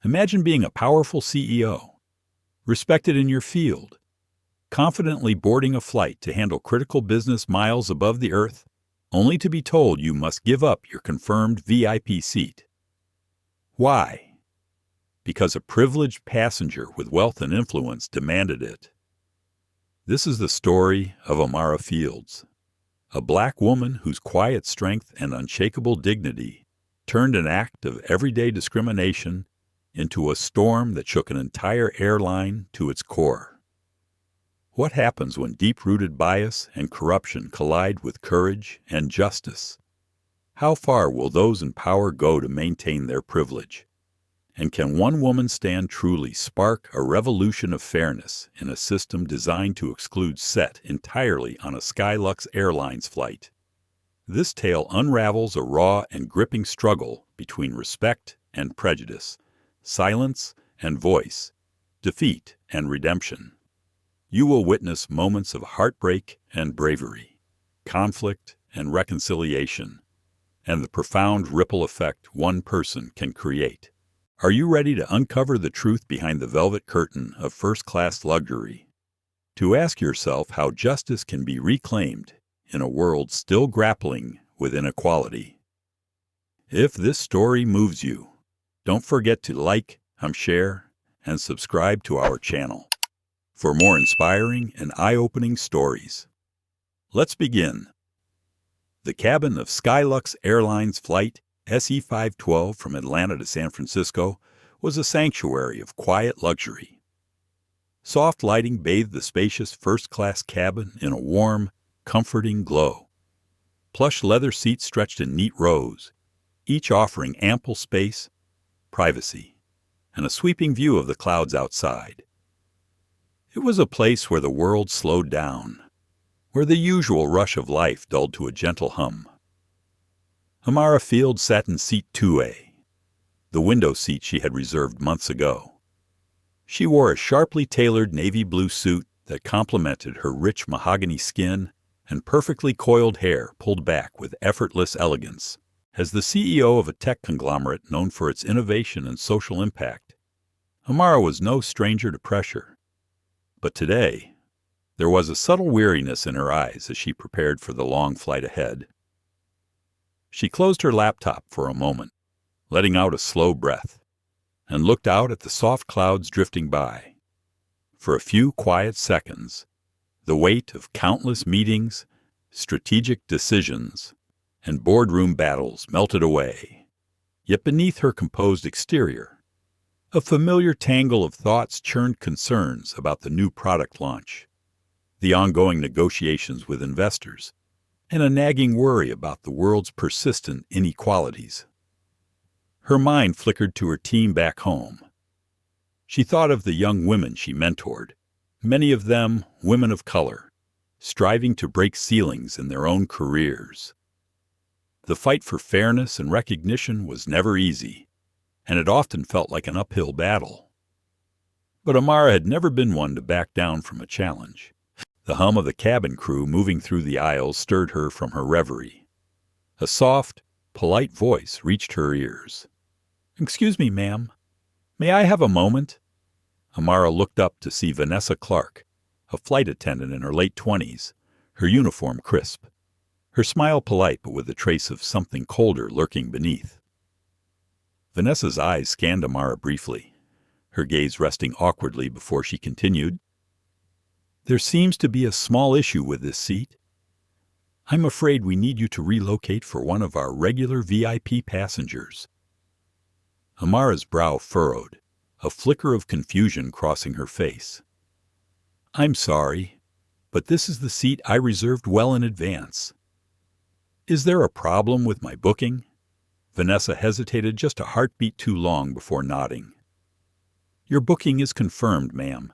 Imagine being a powerful CEO, respected in your field, confidently boarding a flight to handle critical business miles above the earth, only to be told you must give up your confirmed VIP seat. Why? Because a privileged passenger with wealth and influence demanded it. This is the story of Amara Fields, a black woman whose quiet strength and unshakable dignity turned an act of everyday discrimination into a storm that shook an entire airline to its core. What happens when deep-rooted bias and corruption collide with courage and justice? How far will those in power go to maintain their privilege? And can one woman's stand truly spark a revolution of fairness in a system designed to exclude set entirely on a SkyLux Airlines flight? This tale unravels a raw and gripping struggle between respect and prejudice, silence and voice, defeat and redemption. You will witness moments of heartbreak and bravery, conflict and reconciliation, and the profound ripple effect one person can create. Are you ready to uncover the truth behind the velvet curtain of first-class luxury? To ask yourself how justice can be reclaimed in a world still grappling with inequality. If this story moves you, don't forget to like, share, and subscribe to our channel for more inspiring and eye-opening stories. Let's begin. The cabin of SkyLux Airlines Flight SE512 from Atlanta to San Francisco was a sanctuary of quiet luxury. Soft lighting bathed the spacious first-class cabin in a warm, comforting glow. Plush leather seats stretched in neat rows, each offering ample space, privacy, and a sweeping view of the clouds outside. It was a place where the world slowed down, where the usual rush of life dulled to a gentle hum. Amara Fields sat in seat 2A, the window seat she had reserved months ago. She wore a sharply tailored navy blue suit that complemented her rich mahogany skin and perfectly coiled hair pulled back with effortless elegance. As the CEO of a tech conglomerate known for its innovation and social impact, Amara was no stranger to pressure. But today, there was a subtle weariness in her eyes as she prepared for the long flight ahead. She closed her laptop for a moment, letting out a slow breath, and looked out at the soft clouds drifting by. For a few quiet seconds, the weight of countless meetings, strategic decisions, and boardroom battles melted away. Yet beneath her composed exterior, a familiar tangle of thoughts churned concerns about the new product launch, the ongoing negotiations with investors, and a nagging worry about the world's persistent inequalities. Her mind flickered to her team back home. She thought of the young women she mentored, many of them women of color, striving to break ceilings in their own careers. The fight for fairness and recognition was never easy, and it often felt like an uphill battle. But Amara had never been one to back down from a challenge. The hum of the cabin crew moving through the aisles stirred her from her reverie. A soft, polite voice reached her ears. "Excuse me, ma'am. May I have a moment?" Amara looked up to see Vanessa Clark, a flight attendant in her late 20s, her uniform crisp, her smile polite but with a trace of something colder lurking beneath. Vanessa's eyes scanned Amara briefly, her gaze resting awkwardly before she continued. "There seems to be a small issue with this seat. I'm afraid we need you to relocate for one of our regular VIP passengers." Amara's brow furrowed, a flicker of confusion crossing her face. "I'm sorry, but this is the seat I reserved well in advance." "Is there a problem with my booking?" Vanessa hesitated just a heartbeat too long before nodding. "Your booking is confirmed, ma'am,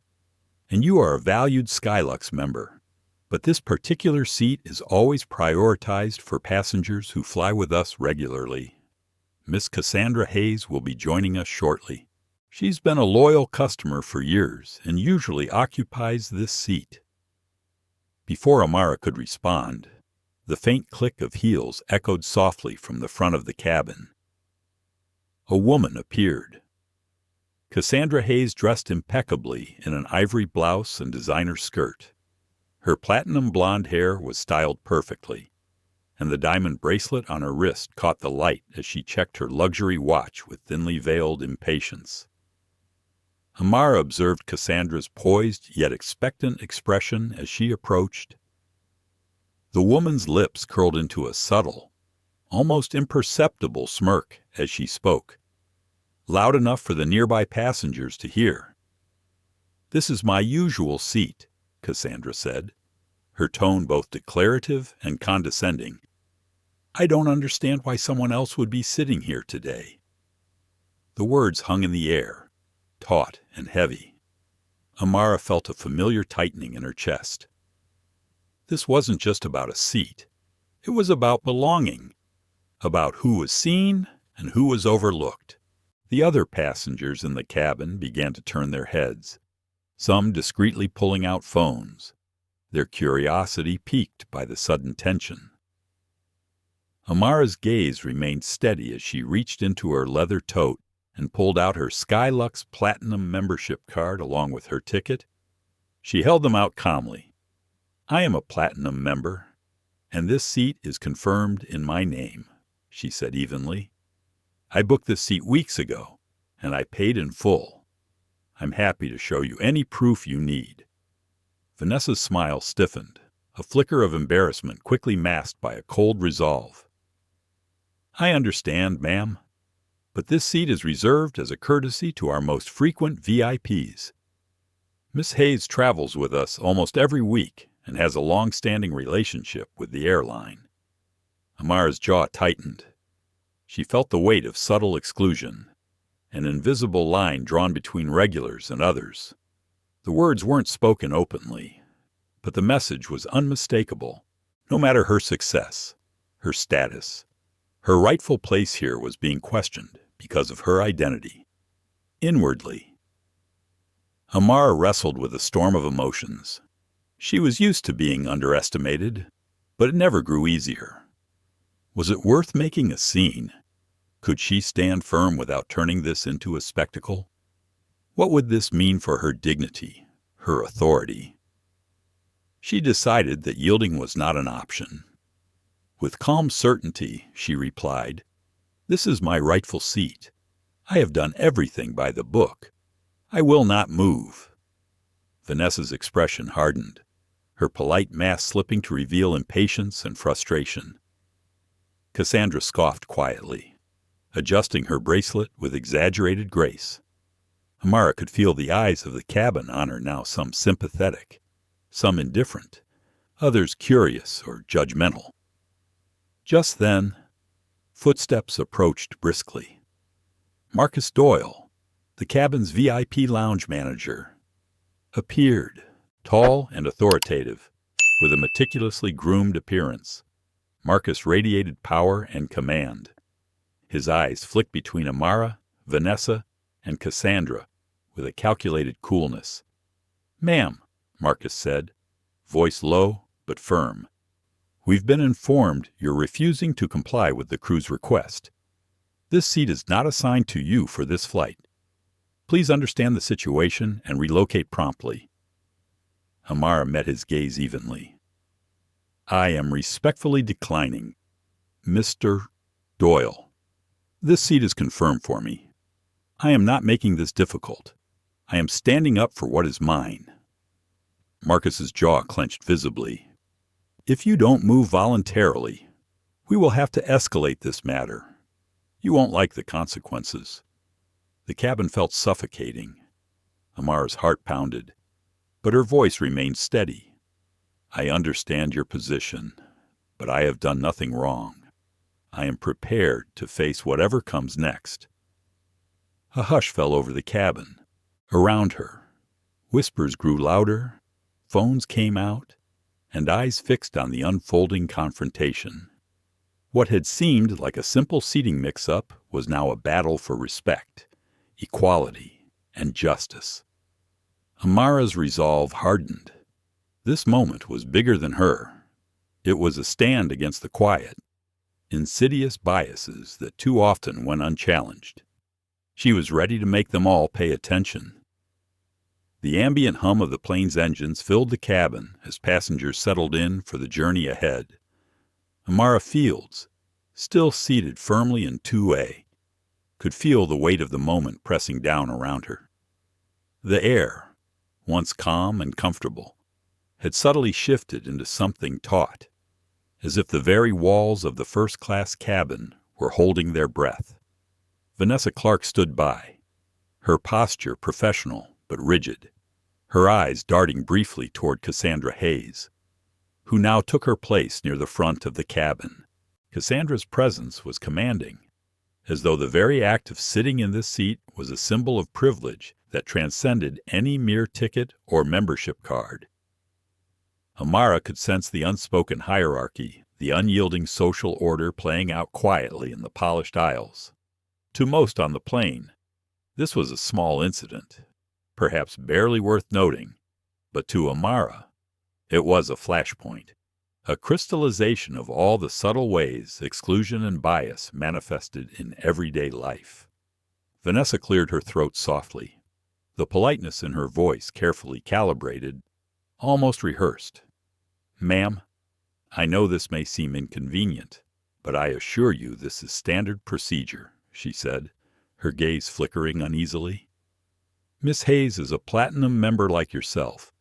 and you are a valued SkyLux member. But this particular seat is always prioritized for passengers who fly with us regularly. Miss Cassandra Hayes will be joining us shortly. She's been a loyal customer for years and usually occupies this seat." Before Amara could respond, the faint click of heels echoed softly from the front of the cabin. A woman appeared. Cassandra Hayes dressed impeccably in an ivory blouse and designer skirt. Her platinum blonde hair was styled perfectly, and the diamond bracelet on her wrist caught the light as she checked her luxury watch with thinly veiled impatience. Amara observed Cassandra's poised yet expectant expression as she approached. The woman's lips curled into a subtle, almost imperceptible smirk as she spoke, loud enough for the nearby passengers to hear. "This is my usual seat," Cassandra said, her tone both declarative and condescending. "I don't understand why someone else would be sitting here today." The words hung in the air, taut and heavy. Amara felt a familiar tightening in her chest. This wasn't just about a seat. It was about belonging, about who was seen and who was overlooked. The other passengers in the cabin began to turn their heads, some discreetly pulling out phones, their curiosity piqued by the sudden tension. Amara's gaze remained steady as she reached into her leather tote and pulled out her SkyLux Platinum membership card along with her ticket. She held them out calmly. "I am a Platinum member, and this seat is confirmed in my name," she said evenly. "I booked this seat weeks ago, and I paid in full. I'm happy to show you any proof you need." Vanessa's smile stiffened, a flicker of embarrassment quickly masked by a cold resolve. "I understand, ma'am, but this seat is reserved as a courtesy to our most frequent VIPs. Miss Hayes travels with us almost every week and has a long-standing relationship with the airline." Amara's jaw tightened. She felt the weight of subtle exclusion, an invisible line drawn between regulars and others. The words weren't spoken openly, but the message was unmistakable. No matter her success, her status, her rightful place here was being questioned because of her identity. Inwardly, Amara wrestled with a storm of emotions. She was used to being underestimated, but it never grew easier. Was it worth making a scene? Could she stand firm without turning this into a spectacle? What would this mean for her dignity, her authority? She decided that yielding was not an option. With calm certainty, she replied, "This is my rightful seat. I have done everything by the book. I will not move." Vanessa's expression hardened, her polite mask slipping to reveal impatience and frustration. Cassandra scoffed quietly, adjusting her bracelet with exaggerated grace. Amara could feel the eyes of the cabin on her now, some sympathetic, some indifferent, others curious or judgmental. Just then, footsteps approached briskly. Marcus Doyle, the cabin's VIP lounge manager, appeared, tall and authoritative, with a meticulously groomed appearance. Marcus radiated power and command. His eyes flicked between Amara, Vanessa, and Cassandra with a calculated coolness. "Ma'am," Marcus said, voice low but firm, "we've been informed you're refusing to comply with the crew's request. This seat is not assigned to you for this flight. Please understand the situation and relocate promptly." Amara met his gaze evenly. "I am respectfully declining. Mr. Doyle, this seat is confirmed for me. I am not making this difficult. I am standing up for what is mine." Marcus's jaw clenched visibly. "If you don't move voluntarily, we will have to escalate this matter. You won't like the consequences." The cabin felt suffocating. Amara's heart pounded, but her voice remained steady. "I understand your position, but I have done nothing wrong. I am prepared to face whatever comes next." A hush fell over the cabin. Around her, whispers grew louder, phones came out, and eyes fixed on the unfolding confrontation. What had seemed like a simple seating mix-up was now a battle for respect, equality, and justice. Amara's resolve hardened. This moment was bigger than her. It was a stand against the quiet, insidious biases that too often went unchallenged. She was ready to make them all pay attention. The ambient hum of the plane's engines filled the cabin as passengers settled in for the journey ahead. Amara Fields, still seated firmly in 2A, could feel the weight of the moment pressing down around her. The air, once calm and comfortable, had subtly shifted into something taut, as if the very walls of the first-class cabin were holding their breath. Vanessa Clark stood by, her posture professional but rigid, her eyes darting briefly toward Cassandra Hayes, who now took her place near the front of the cabin. Cassandra's presence was commanding, as though the very act of sitting in this seat was a symbol of privilege that transcended any mere ticket or membership card. Amara could sense the unspoken hierarchy, the unyielding social order playing out quietly in the polished aisles. To most on the plane, this was a small incident, perhaps barely worth noting, but to Amara, it was a flashpoint, a crystallization of all the subtle ways exclusion and bias manifested in everyday life. Vanessa cleared her throat softly, the politeness in her voice carefully calibrated, almost rehearsed. "Ma'am, I know this may seem inconvenient, but I assure you this is standard procedure," she said, her gaze flickering uneasily. "Miss Hayes is a platinum member like yourself,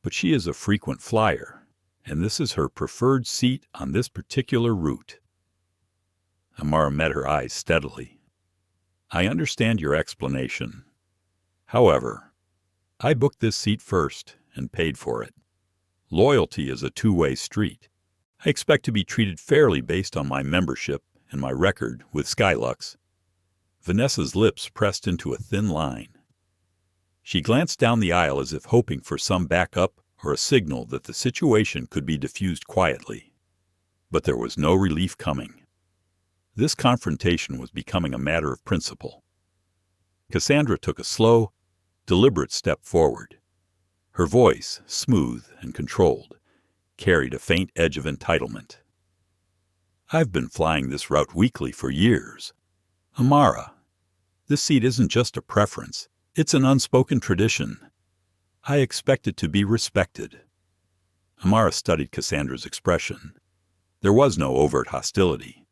but she is a frequent flyer, and this is her preferred seat on this particular route." Amara met her eyes steadily. "I understand your explanation. However, I booked this seat first and paid for it. Loyalty is a two-way street. I expect to be treated fairly based on my membership and my record with SkyLux." Vanessa's lips pressed into a thin line. She glanced down the aisle as if hoping for some backup or a signal that the situation could be diffused quietly. But there was no relief coming. This confrontation was becoming a matter of principle. Cassandra took a slow, deliberate step forward. Her voice, smooth and controlled, carried a faint edge of entitlement. "I've been flying this route weekly for years. Amara, this seat isn't just a preference, it's an unspoken tradition. I expect it to be respected." Amara studied Cassandra's expression. There was no overt hostility,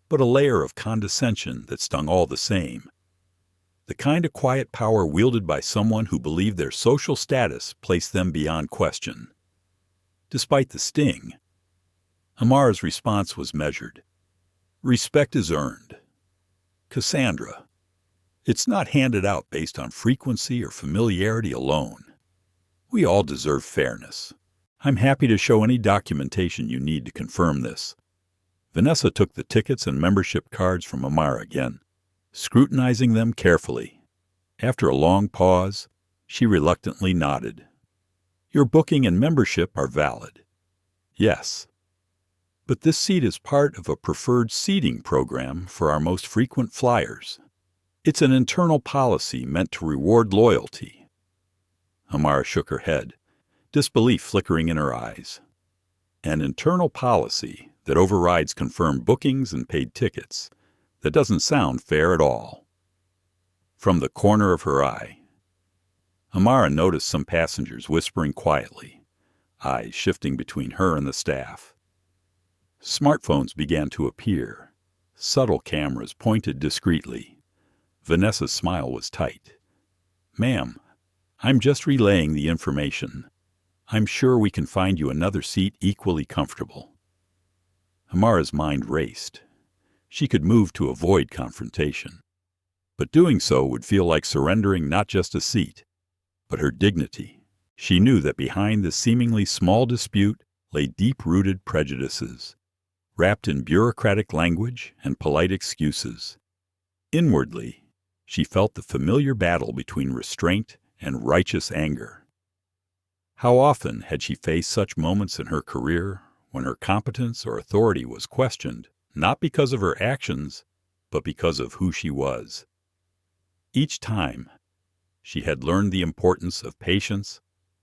but a layer of condescension that stung all the same. The kind of quiet power wielded by someone who believed their social status placed them beyond question. Despite the sting, Amara's response was measured. "Respect is earned. Cassandra, it's not handed out based on frequency or familiarity alone. We all deserve fairness. I'm happy to show any documentation you need to confirm this." Vanessa took the tickets and membership cards from Amara again, scrutinizing them carefully. After a long pause, she reluctantly nodded. "Your booking and membership are valid." "Yes. But this seat is part of a preferred seating program for our most frequent flyers. It's an internal policy meant to reward loyalty." Amara shook her head, disbelief flickering in her eyes. "An internal policy that overrides confirmed bookings and paid tickets. That doesn't sound fair at all." From the corner of her eye, Amara noticed some passengers whispering quietly, eyes shifting between her and the staff. Smartphones began to appear, subtle cameras pointed discreetly. Vanessa's smile was tight. "Ma'am, I'm just relaying the information. I'm sure we can find you another seat equally comfortable." Amara's mind raced. She could move to avoid confrontation, but doing so would feel like surrendering not just a seat, but her dignity. She knew that behind this seemingly small dispute lay deep-rooted prejudices, wrapped in bureaucratic language and polite excuses. Inwardly, she felt the familiar battle between restraint and righteous anger. How often had she faced such moments in her career when her competence or authority was questioned, not because of her actions, but because of who she was. Each time, she had learned the importance of patience,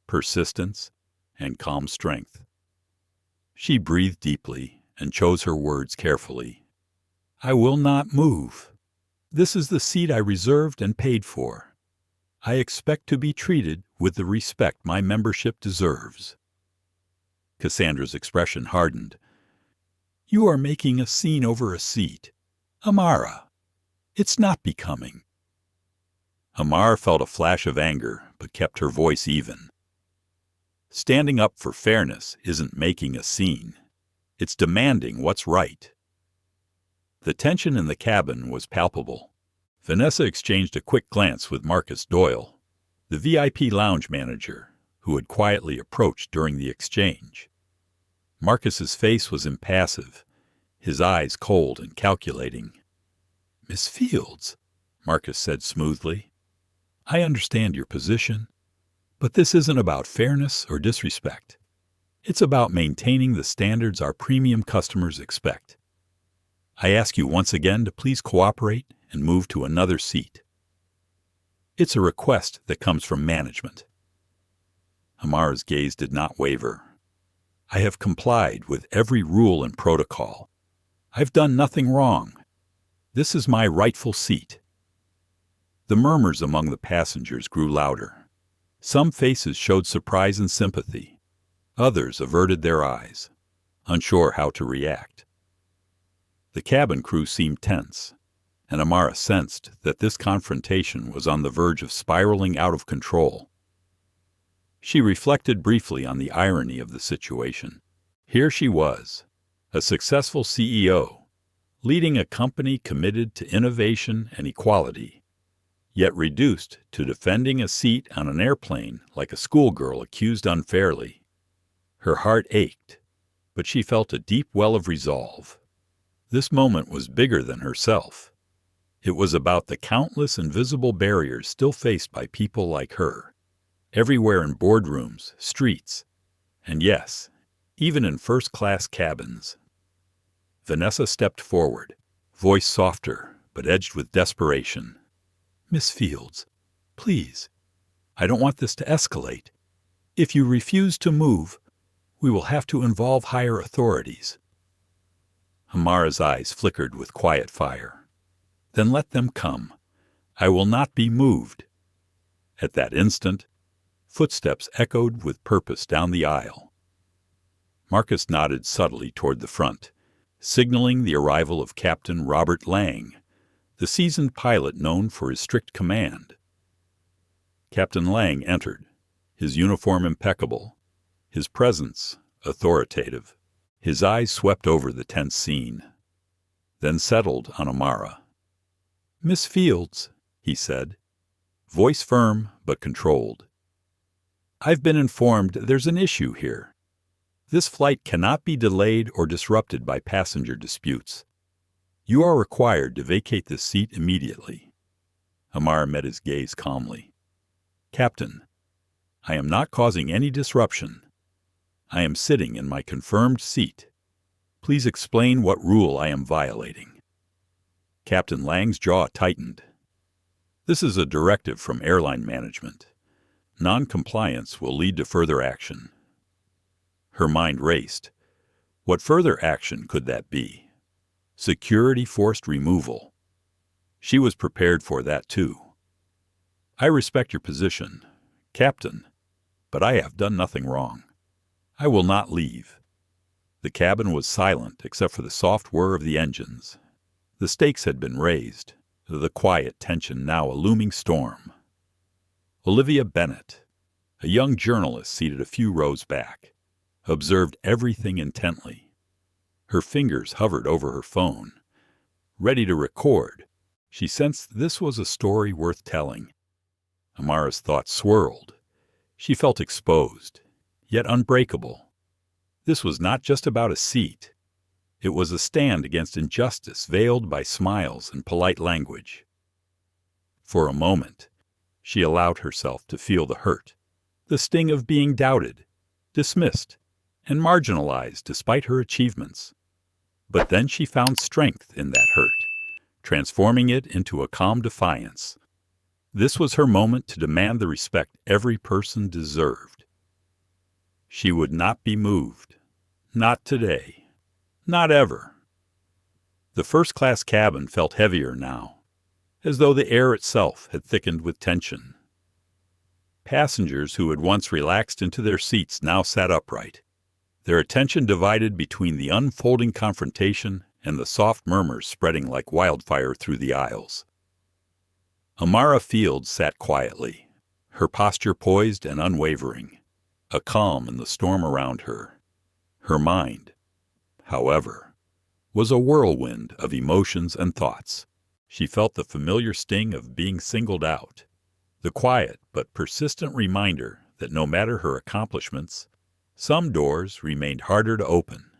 persistence, and calm strength. She breathed deeply and chose her words carefully. "I will not move. This is the seat I reserved and paid for. I expect to be treated with the respect my membership deserves." Cassandra's expression hardened. "You are making a scene over a seat. Amara, it's not becoming." Amara felt a flash of anger, but kept her voice even. Standing up for fairness isn't making a scene. It's demanding what's right. The tension in the cabin was palpable. Vanessa exchanged a quick glance with Marcus Doyle, the VIP lounge manager, who had quietly approached during the exchange. Marcus's face was impassive, his eyes cold and calculating. "Miss Fields," Marcus said smoothly, "I understand your position, but this isn't about fairness or disrespect. It's about maintaining the standards our premium customers expect. I ask you once again to please cooperate and move to another seat. It's a request that comes from management." Amara's gaze did not waver. "I have complied with every rule and protocol. I've done nothing wrong. This is my rightful seat." The murmurs among the passengers grew louder. Some faces showed surprise and sympathy. Others averted their eyes, unsure how to react. The cabin crew seemed tense, and Amara sensed that this confrontation was on the verge of spiraling out of control. She reflected briefly on the irony of the situation. Here she was, a successful CEO, leading a company committed to innovation and equality, yet reduced to defending a seat on an airplane like a schoolgirl accused unfairly. Her heart ached, but she felt a deep well of resolve. This moment was bigger than herself. It was about the countless invisible barriers still faced by people like her, everywhere in boardrooms, streets, and yes, even in first-class cabins. Vanessa stepped forward, voice softer but edged with desperation. "Miss Fields, please, I don't want this to escalate. If you refuse to move, we will have to involve higher authorities." Amara's eyes flickered with quiet fire. "Then let them come. I will not be moved." At that instant, footsteps echoed with purpose down the aisle. Marcus nodded subtly toward the front, signaling the arrival of Captain Robert Lang, the seasoned pilot known for his strict command. Captain Lang entered, his uniform impeccable, his presence authoritative. His eyes swept over the tense scene, then settled on Amara. "Miss Fields," he said, voice firm but controlled. "I've been informed there's an issue here. This flight cannot be delayed or disrupted by passenger disputes. You are required to vacate this seat immediately." Amara met his gaze calmly. "Captain, I am not causing any disruption. I am sitting in my confirmed seat. Please explain what rule I am violating." Captain Lang's jaw tightened. "This is a directive from airline management. Non-compliance will lead to further action." Her mind raced. What further action could that be? Security forced removal. She was prepared for that too. "I respect your position, Captain, but I have done nothing wrong. I will not leave." The cabin was silent except for the soft whir of the engines. The stakes had been raised, the quiet tension now a looming storm. Olivia Bennett, a young journalist seated a few rows back, observed everything intently. Her fingers hovered over her phone. Ready to record, she sensed this was a story worth telling. Amara's thoughts swirled. She felt exposed, yet unbreakable. This was not just about a seat. It was a stand against injustice veiled by smiles and polite language. For a moment, she allowed herself to feel the hurt, the sting of being doubted, dismissed, and marginalized despite her achievements. But then she found strength in that hurt, transforming it into a calm defiance. This was her moment to demand the respect every person deserved. She would not be moved. Not today. Not ever. The first-class cabin felt heavier now. as though the air itself had thickened with tension. Passengers who had once relaxed into their seats now sat upright, their attention divided between the unfolding confrontation and the soft murmurs spreading like wildfire through the aisles. Amara Fields sat quietly, her posture poised and unwavering, a calm in the storm around her. Her mind, however, was a whirlwind of emotions and thoughts. She felt the familiar sting of being singled out, the quiet but persistent reminder that no matter her accomplishments, some doors remained harder to open.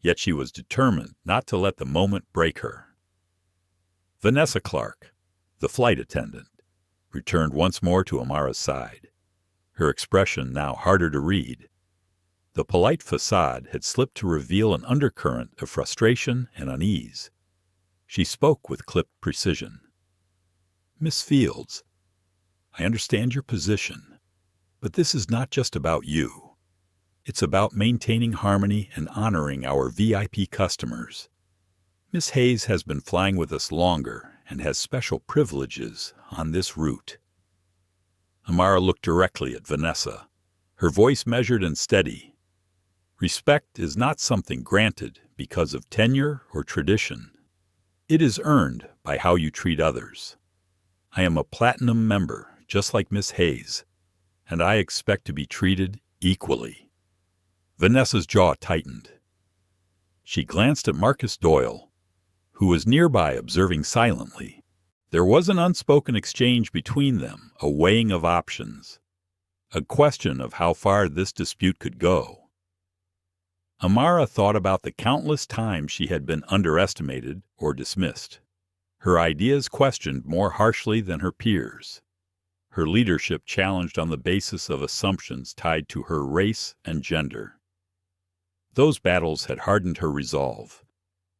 Yet she was determined not to let the moment break her. Vanessa Clark, the flight attendant, returned once more to Amara's side, her expression now harder to read. The polite facade had slipped to reveal an undercurrent of frustration and unease. She spoke with clipped precision. "Miss Fields, I understand your position, but this is not just about you. It's about maintaining harmony and honoring our VIP customers. Miss Hayes has been flying with us longer and has special privileges on this route." Amara looked directly at Vanessa, her voice measured and steady. Respect is not something granted because of tenure or tradition. It is earned by how you treat others. I am a platinum member, just like Miss Hayes, and I expect to be treated equally. Vanessa's jaw tightened. She glanced at Marcus Doyle, who was nearby observing silently. There was an unspoken exchange between them, a weighing of options, a question of how far this dispute could go. Amara thought about the countless times she had been underestimated or dismissed, her ideas questioned more harshly than her peers, her leadership challenged on the basis of assumptions tied to her race and gender. Those battles had hardened her resolve.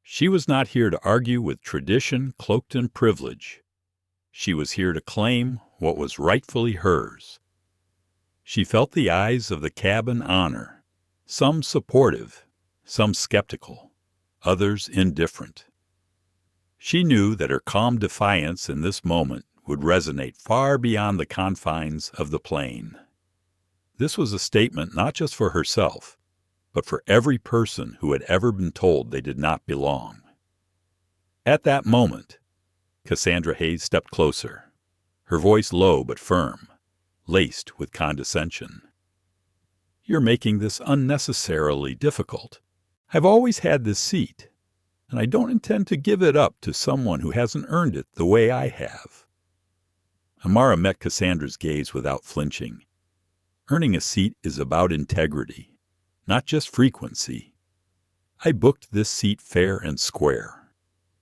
She was not here to argue with tradition cloaked in privilege. She was here to claim what was rightfully hers. She felt the eyes of the cabin honor, some supportive, some skeptical, others indifferent. She knew that her calm defiance in this moment would resonate far beyond the confines of the plane. This was a statement not just for herself, but for every person who had ever been told they did not belong. At that moment, Cassandra Hayes stepped closer, her voice low but firm, laced with condescension. "You're making this unnecessarily difficult. I've always had this seat, and I don't intend to give it up to someone who hasn't earned it the way I have." Amara met Cassandra's gaze without flinching. Earning a seat is about integrity, not just frequency. I booked this seat fair and square.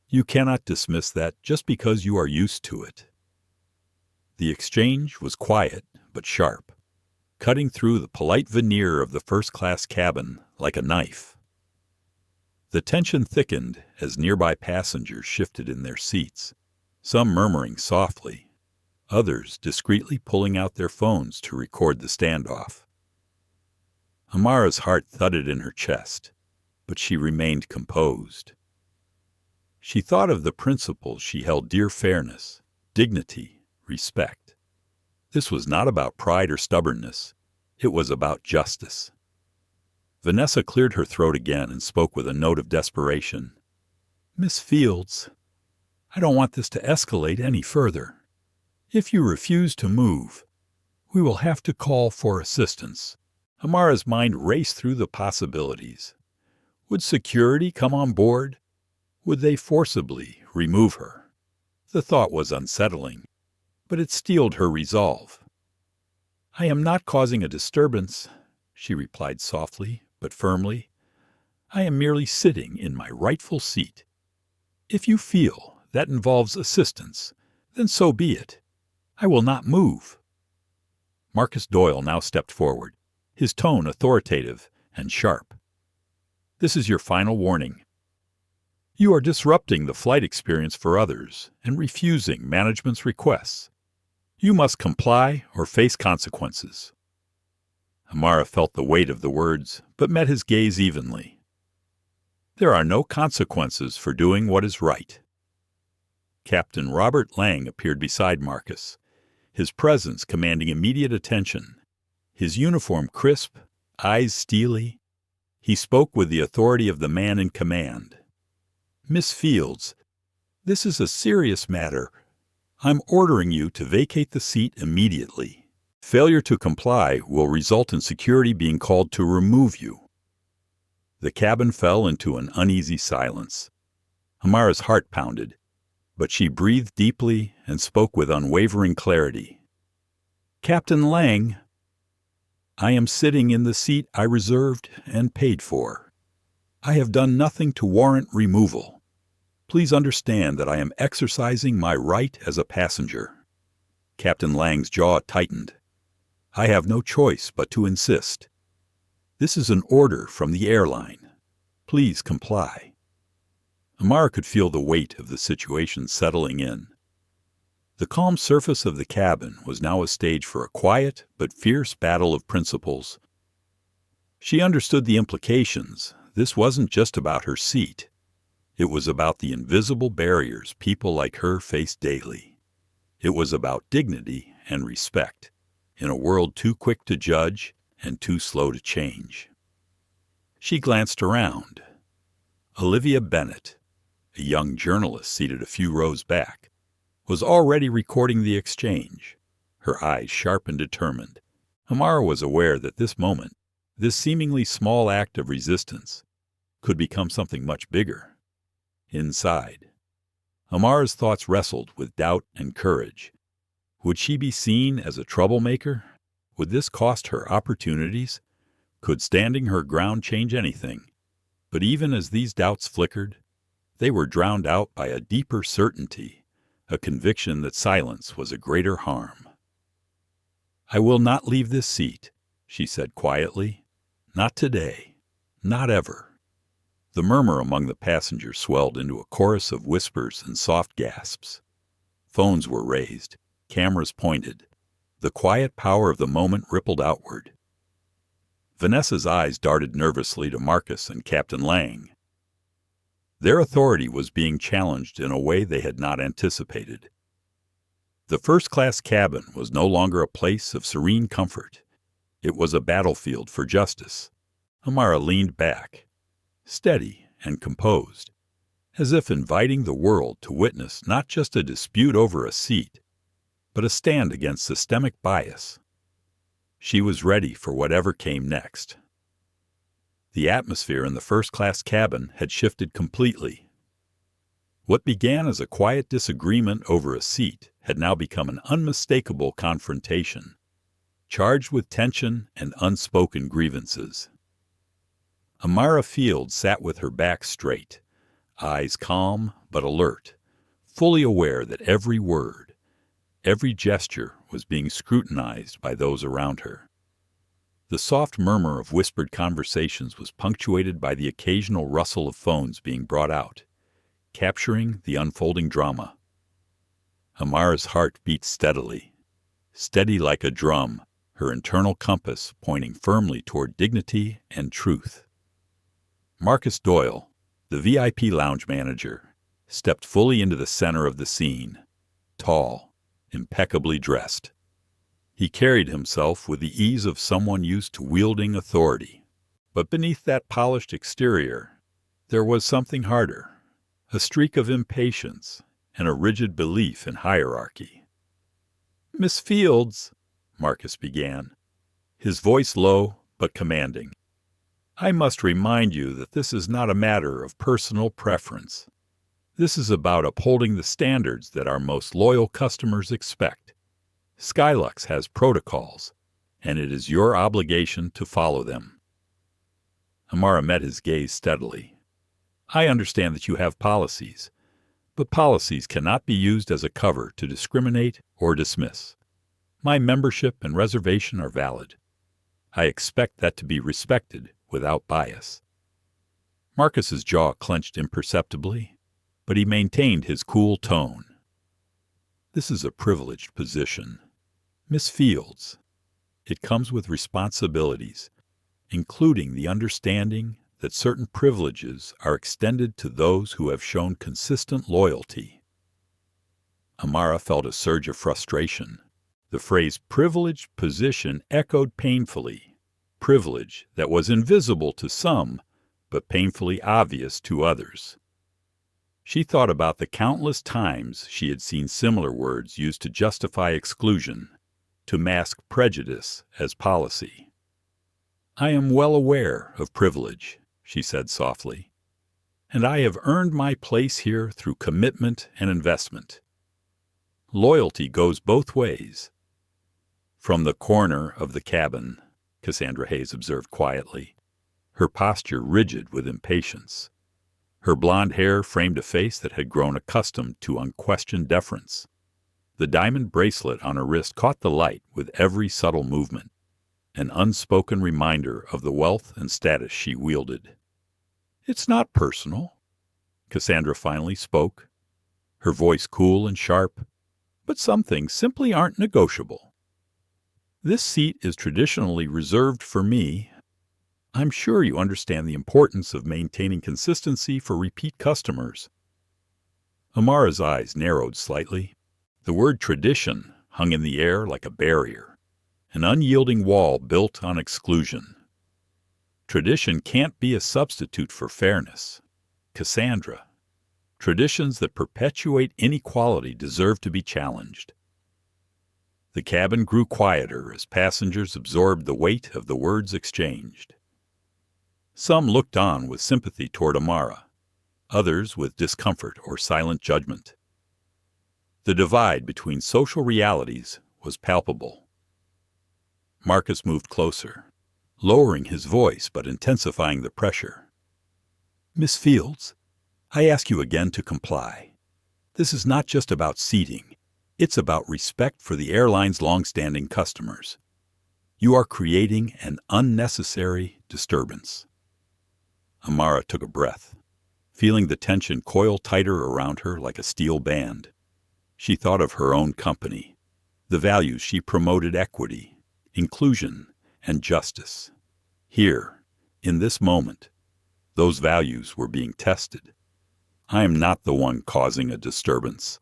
You cannot dismiss that just because you are used to it. The exchange was quiet but sharp, cutting through the polite veneer of the first-class cabin like a knife. The tension thickened as nearby passengers shifted in their seats, some murmuring softly, others discreetly pulling out their phones to record the standoff. Amara's heart thudded in her chest, but she remained composed. She thought of the principles she held dear: fairness, dignity, respect. This was not about pride or stubbornness. It was about justice. Vanessa cleared her throat again and spoke with a note of desperation. "Miss Fields, I don't want this to escalate any further. If you refuse to move, we will have to call for assistance." Amara's mind raced through the possibilities. Would security come on board? Would they forcibly remove her? The thought was unsettling, but it steeled her resolve. "I am not causing a disturbance," she replied softly but firmly. "I am merely sitting in my rightful seat. If you feel that involves assistance, then so be it. I will not move." Marcus Doyle now stepped forward, his tone authoritative and sharp. "This is your final warning. You are disrupting the flight experience for others and refusing management's requests. You must comply or face consequences." Amara felt the weight of the words, but met his gaze evenly. "There are no consequences for doing what is right." Captain Robert Lang appeared beside Marcus, his presence commanding immediate attention. His uniform crisp, eyes steely, he spoke with the authority of the man in command. "Miss Fields, this is a serious matter. I'm ordering you to vacate the seat immediately. Failure to comply will result in security being called to remove you." The cabin fell into an uneasy silence. Amara's heart pounded, but she breathed deeply and spoke with unwavering clarity. "Captain Lang, I am sitting in the seat I reserved and paid for. I have done nothing to warrant removal. Please understand that I am exercising my right as a passenger." Captain Lang's jaw tightened. "I have no choice but to insist. This is an order from the airline. Please comply." Amara could feel the weight of the situation settling in. The calm surface of the cabin was now a stage for a quiet but fierce battle of principles. She understood the implications. This wasn't just about her seat. It was about the invisible barriers people like her face daily. It was about dignity and respect in a world too quick to judge and too slow to change. She glanced around. Olivia Bennett, a young journalist seated a few rows back, was already recording the exchange, her eyes sharp and determined. Amara was aware that this moment, this seemingly small act of resistance, could become something much bigger. Inside, Amara's thoughts wrestled with doubt and courage. Would she be seen as a troublemaker? Would this cost her opportunities? Could standing her ground change anything? But even as these doubts flickered, they were drowned out by a deeper certainty, a conviction that silence was a greater harm. "I will not leave this seat," she said quietly. "Not today. Not ever." The murmur among the passengers swelled into a chorus of whispers and soft gasps. Phones were raised, cameras pointed. The quiet power of the moment rippled outward. Vanessa's eyes darted nervously to Marcus and Captain Lang. Their authority was being challenged in a way they had not anticipated. The first-class cabin was no longer a place of serene comfort. It was a battlefield for justice. Amara leaned back, steady and composed, as if inviting the world to witness not just a dispute over a seat, but a stand against systemic bias. She was ready for whatever came next. The atmosphere in the first-class cabin had shifted completely. What began as a quiet disagreement over a seat had now become an unmistakable confrontation, charged with tension and unspoken grievances. Amara Fields sat with her back straight, eyes calm but alert, fully aware that every word, every gesture was being scrutinized by those around her. The soft murmur of whispered conversations was punctuated by the occasional rustle of phones being brought out, capturing the unfolding drama. Amara's heart beat steadily, steady like a drum, her internal compass pointing firmly toward dignity and truth. Marcus Doyle, the VIP lounge manager, stepped fully into the center of the scene, tall, impeccably dressed. He carried himself with the ease of someone used to wielding authority. But beneath that polished exterior, there was something harder, a streak of impatience and a rigid belief in hierarchy. "Miss Fields," Marcus began, his voice low but commanding, "I must remind you that this is not a matter of personal preference. This is about upholding the standards that our most loyal customers expect. SkyLux has protocols, and it is your obligation to follow them." Amara met his gaze steadily. "I understand that you have policies, but policies cannot be used as a cover to discriminate or dismiss. My membership and reservation are valid. I expect that to be respected without bias." Marcus's jaw clenched imperceptibly, but he maintained his cool tone. "This is a privileged position. Miss Fields, it comes with responsibilities, including the understanding that certain privileges are extended to those who have shown consistent loyalty." Amara felt a surge of frustration. The phrase privileged position echoed painfully. Privilege that was invisible to some, but painfully obvious to others. She thought about the countless times she had seen similar words used to justify exclusion, to mask prejudice as policy. "I am well aware of privilege," she said softly, "and I have earned my place here through commitment and investment. Loyalty goes both ways." From the corner of the cabin, Cassandra Hayes observed quietly, her posture rigid with impatience. Her blonde hair framed a face that had grown accustomed to unquestioned deference. The diamond bracelet on her wrist caught the light with every subtle movement, an unspoken reminder of the wealth and status she wielded. "It's not personal," Cassandra finally spoke, her voice cool and sharp, "but some things simply aren't negotiable. This seat is traditionally reserved for me. I'm sure you understand the importance of maintaining consistency for repeat customers." Amara's eyes narrowed slightly. The word tradition hung in the air like a barrier, an unyielding wall built on exclusion. Tradition can't be a substitute for fairness. Cassandra, traditions that perpetuate inequality deserve to be challenged. The cabin grew quieter as passengers absorbed the weight of the words exchanged. Some looked on with sympathy toward Amara, others with discomfort or silent judgment. The divide between social realities was palpable. Marcus moved closer, lowering his voice but intensifying the pressure. "Miss Fields, I ask you again to comply. This is not just about seating. It's about respect for the airline's long-standing customers. You are creating an unnecessary disturbance." Amara took a breath, feeling the tension coil tighter around her like a steel band. She thought of her own company, the values she promoted: equity, inclusion, and justice. Here, in this moment, those values were being tested. "I am not the one causing a disturbance,"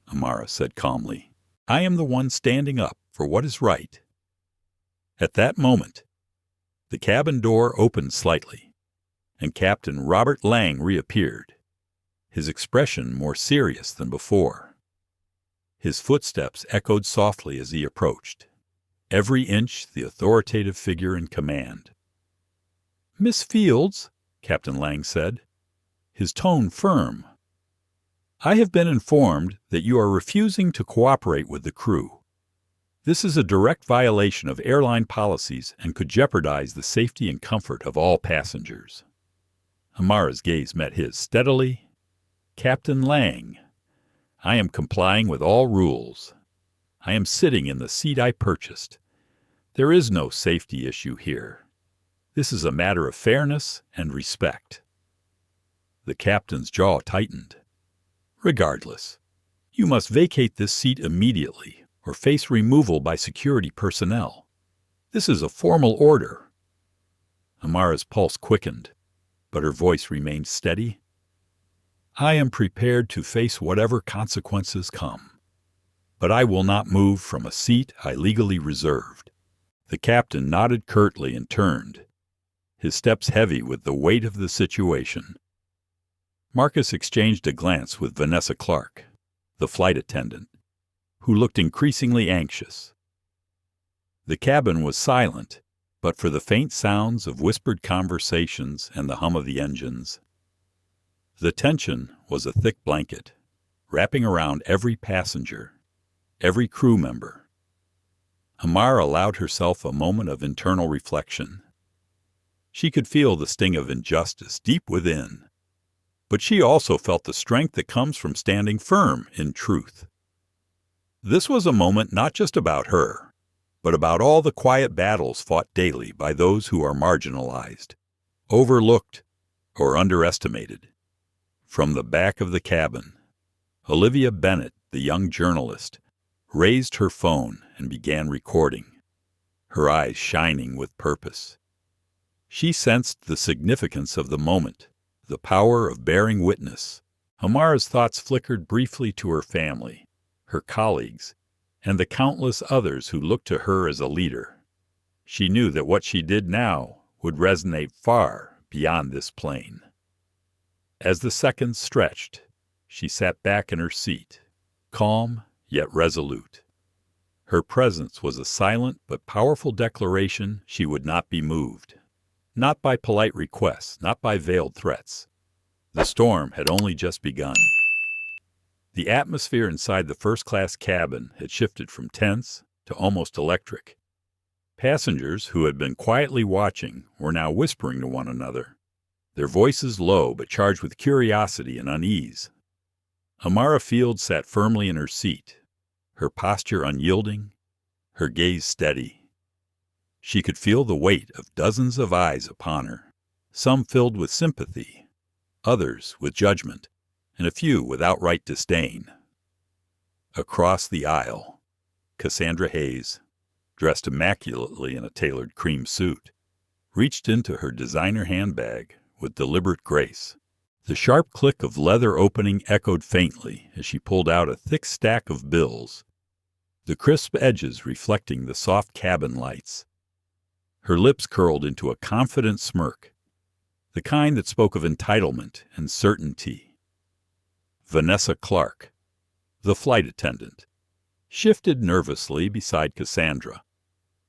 Amara said calmly. "I am the one standing up for what is right." At that moment, the cabin door opened slightly, and Captain Robert Lang reappeared, his expression more serious than before. His footsteps echoed softly as he approached, every inch the authoritative figure in command. "Miss Fields," Captain Lang said, his tone firm, "I have been informed that you are refusing to cooperate with the crew. This is a direct violation of airline policies and could jeopardize the safety and comfort of all passengers." Amara's gaze met his steadily. "Captain Lang, I am complying with all rules. I am sitting in the seat I purchased. There is no safety issue here. This is a matter of fairness and respect." The captain's jaw tightened. "Regardless, you must vacate this seat immediately or face removal by security personnel. This is a formal order." Amara's pulse quickened, but her voice remained steady. "I am prepared to face whatever consequences come, but I will not move from a seat I legally reserved." The captain nodded curtly and turned, his steps heavy with the weight of the situation. Marcus exchanged a glance with Vanessa Clark, the flight attendant, who looked increasingly anxious. The cabin was silent, but for the faint sounds of whispered conversations and the hum of the engines. The tension was a thick blanket, wrapping around every passenger, every crew member. Amara allowed herself a moment of internal reflection. She could feel the sting of injustice deep within, but she also felt the strength that comes from standing firm in truth. This was a moment not just about her, but about all the quiet battles fought daily by those who are marginalized, overlooked, or underestimated. From the back of the cabin, Olivia Bennett, the young journalist, raised her phone and began recording, her eyes shining with purpose. She sensed the significance of the moment, the power of bearing witness, Amara's thoughts flickered briefly to her family, her colleagues, and the countless others who looked to her as a leader. She knew that what she did now would resonate far beyond this plane. As the seconds stretched, she sat back in her seat, calm yet resolute. Her presence was a silent but powerful declaration she would not be moved. Not by polite requests, not by veiled threats. The storm had only just begun. The atmosphere inside the first-class cabin had shifted from tense to almost electric. Passengers who had been quietly watching were now whispering to one another, their voices low but charged with curiosity and unease. Amara Fields sat firmly in her seat, her posture unyielding, her gaze steady. She could feel the weight of dozens of eyes upon her, some filled with sympathy, others with judgment, and a few with outright disdain. Across the aisle, Cassandra Hayes, dressed immaculately in a tailored cream suit, reached into her designer handbag with deliberate grace. The sharp click of leather opening echoed faintly as she pulled out a thick stack of bills, the crisp edges reflecting the soft cabin lights. Her lips curled into a confident smirk, the kind that spoke of entitlement and certainty. Vanessa Clark, the flight attendant, shifted nervously beside Cassandra,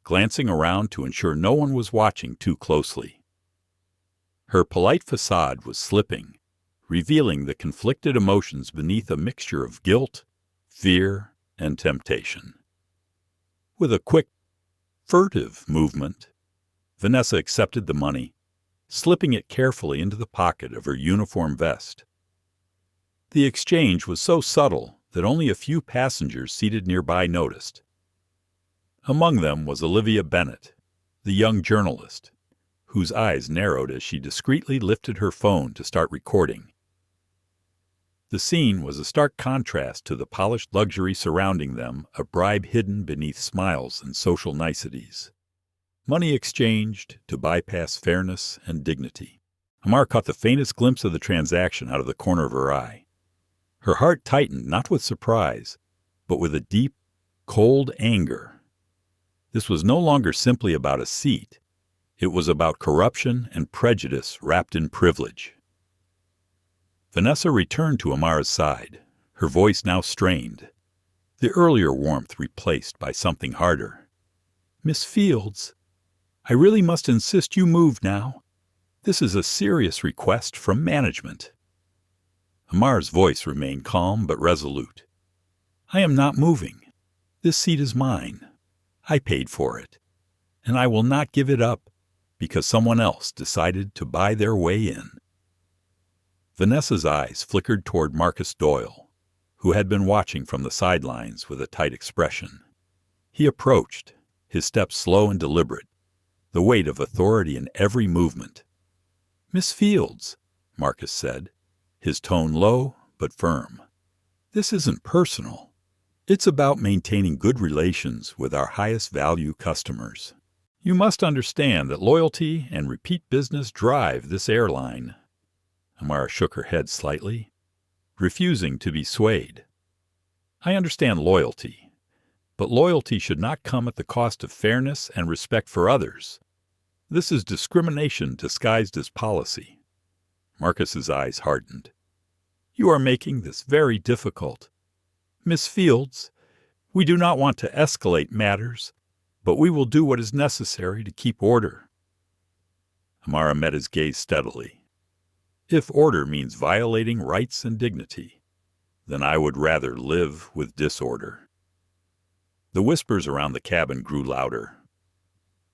glancing around to ensure no one was watching too closely. Her polite facade was slipping, revealing the conflicted emotions beneath a mixture of guilt, fear, and temptation. With a quick, furtive movement, Vanessa accepted the money, slipping it carefully into the pocket of her uniform vest. The exchange was so subtle that only a few passengers seated nearby noticed. Among them was Olivia Bennett, the young journalist, whose eyes narrowed as she discreetly lifted her phone to start recording. The scene was a stark contrast to the polished luxury surrounding them, a bribe hidden beneath smiles and social niceties. Money exchanged to bypass fairness and dignity. Amara caught the faintest glimpse of the transaction out of the corner of her eye. Her heart tightened, not with surprise, but with a deep, cold anger. This was no longer simply about a seat. It was about corruption and prejudice wrapped in privilege. Vanessa returned to Amara's side, her voice now strained, the earlier warmth replaced by something harder. "Miss Fields, I really must insist you move now. This is a serious request from management." Amara's voice remained calm but resolute. "I am not moving. This seat is mine. I paid for it, and I will not give it up because someone else decided to buy their way in." Vanessa's eyes flickered toward Marcus Doyle, who had been watching from the sidelines with a tight expression. He approached, his steps slow and deliberate, the weight of authority in every movement. "Miss Fields," Marcus said, his tone low but firm, "this isn't personal. It's about maintaining good relations with our highest value customers. You must understand that loyalty and repeat business drive this airline." Amara shook her head slightly, refusing to be swayed. "I understand loyalty, but loyalty should not come at the cost of fairness and respect for others. This is discrimination disguised as policy." Marcus's eyes hardened. "You are making this very difficult. Miss Fields, we do not want to escalate matters, but we will do what is necessary to keep order." Amara met his gaze steadily. "If order means violating rights and dignity, then I would rather live with disorder." The whispers around the cabin grew louder.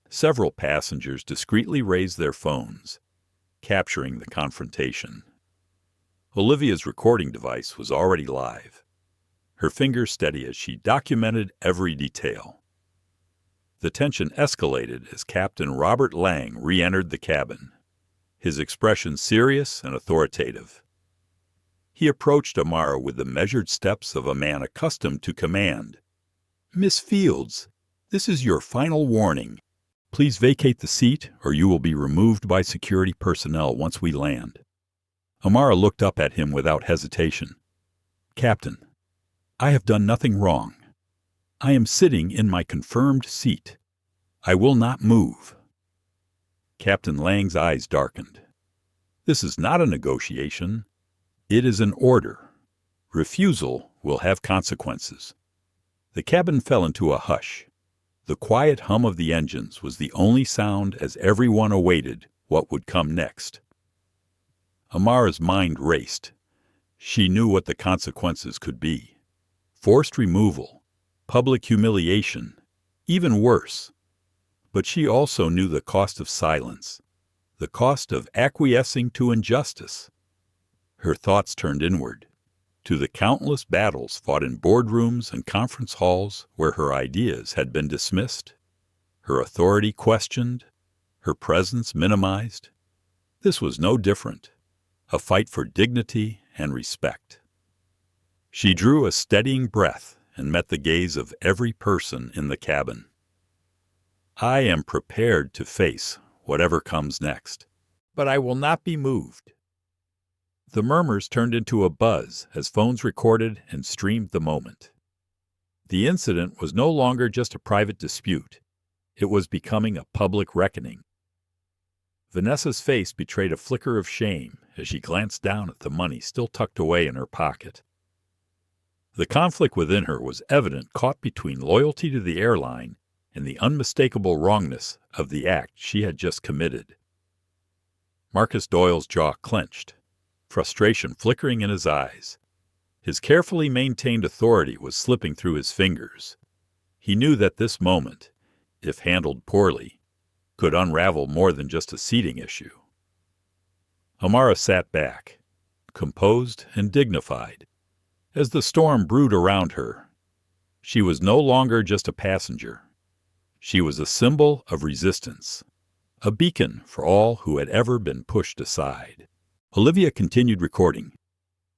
Several passengers discreetly raised their phones, capturing the confrontation. Olivia's recording device was already live, her fingers steady as she documented every detail. The tension escalated as Captain Robert Lang re-entered the cabin, his expression serious and authoritative. He approached Amara with the measured steps of a man accustomed to command. "Miss Fields, this is your final warning. Please vacate the seat or you will be removed by security personnel once we land." Amara looked up at him without hesitation. "Captain, I have done nothing wrong. I am sitting in my confirmed seat. I will not move." Captain Lang's eyes darkened. "This is not a negotiation. It is an order. Refusal will have consequences." The cabin fell into a hush. The quiet hum of the engines was the only sound as everyone awaited what would come next. Amara's mind raced. She knew what the consequences could be. Forced removal, public humiliation, even worse. But she also knew the cost of silence, the cost of acquiescing to injustice. Her thoughts turned inward, to the countless battles fought in boardrooms and conference halls where her ideas had been dismissed, her authority questioned, her presence minimized. This was no different, a fight for dignity and respect. She drew a steadying breath and met the gaze of every person in the cabin. "I am prepared to face whatever comes next, but I will not be moved." The murmurs turned into a buzz as phones recorded and streamed the moment. The incident was no longer just a private dispute. It was becoming a public reckoning. Vanessa's face betrayed a flicker of shame as she glanced down at the money still tucked away in her pocket. The conflict within her was evident, caught between loyalty to the airline and the unmistakable wrongness of the act she had just committed. Marcus Doyle's jaw clenched, frustration flickering in his eyes. His carefully maintained authority was slipping through his fingers. He knew that this moment, if handled poorly, could unravel more than just a seating issue. Amara sat back, composed and dignified. As the storm brewed around her, she was no longer just a passenger. She was a symbol of resistance, a beacon for all who had ever been pushed aside. Olivia continued recording,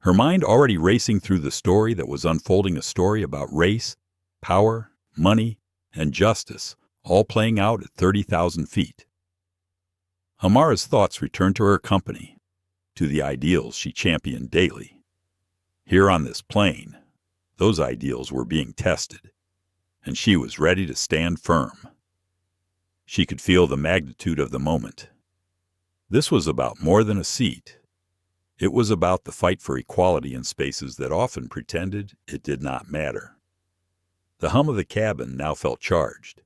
her mind already racing through the story that was unfolding, a story about race, power, money, and justice, all playing out at 30,000 feet. Amara's thoughts returned to her company, to the ideals she championed daily. Here on this plane, those ideals were being tested, and she was ready to stand firm. She could feel the magnitude of the moment. This was about more than a seat. It was about the fight for equality in spaces that often pretended it did not matter. The hum of the cabin now felt charged,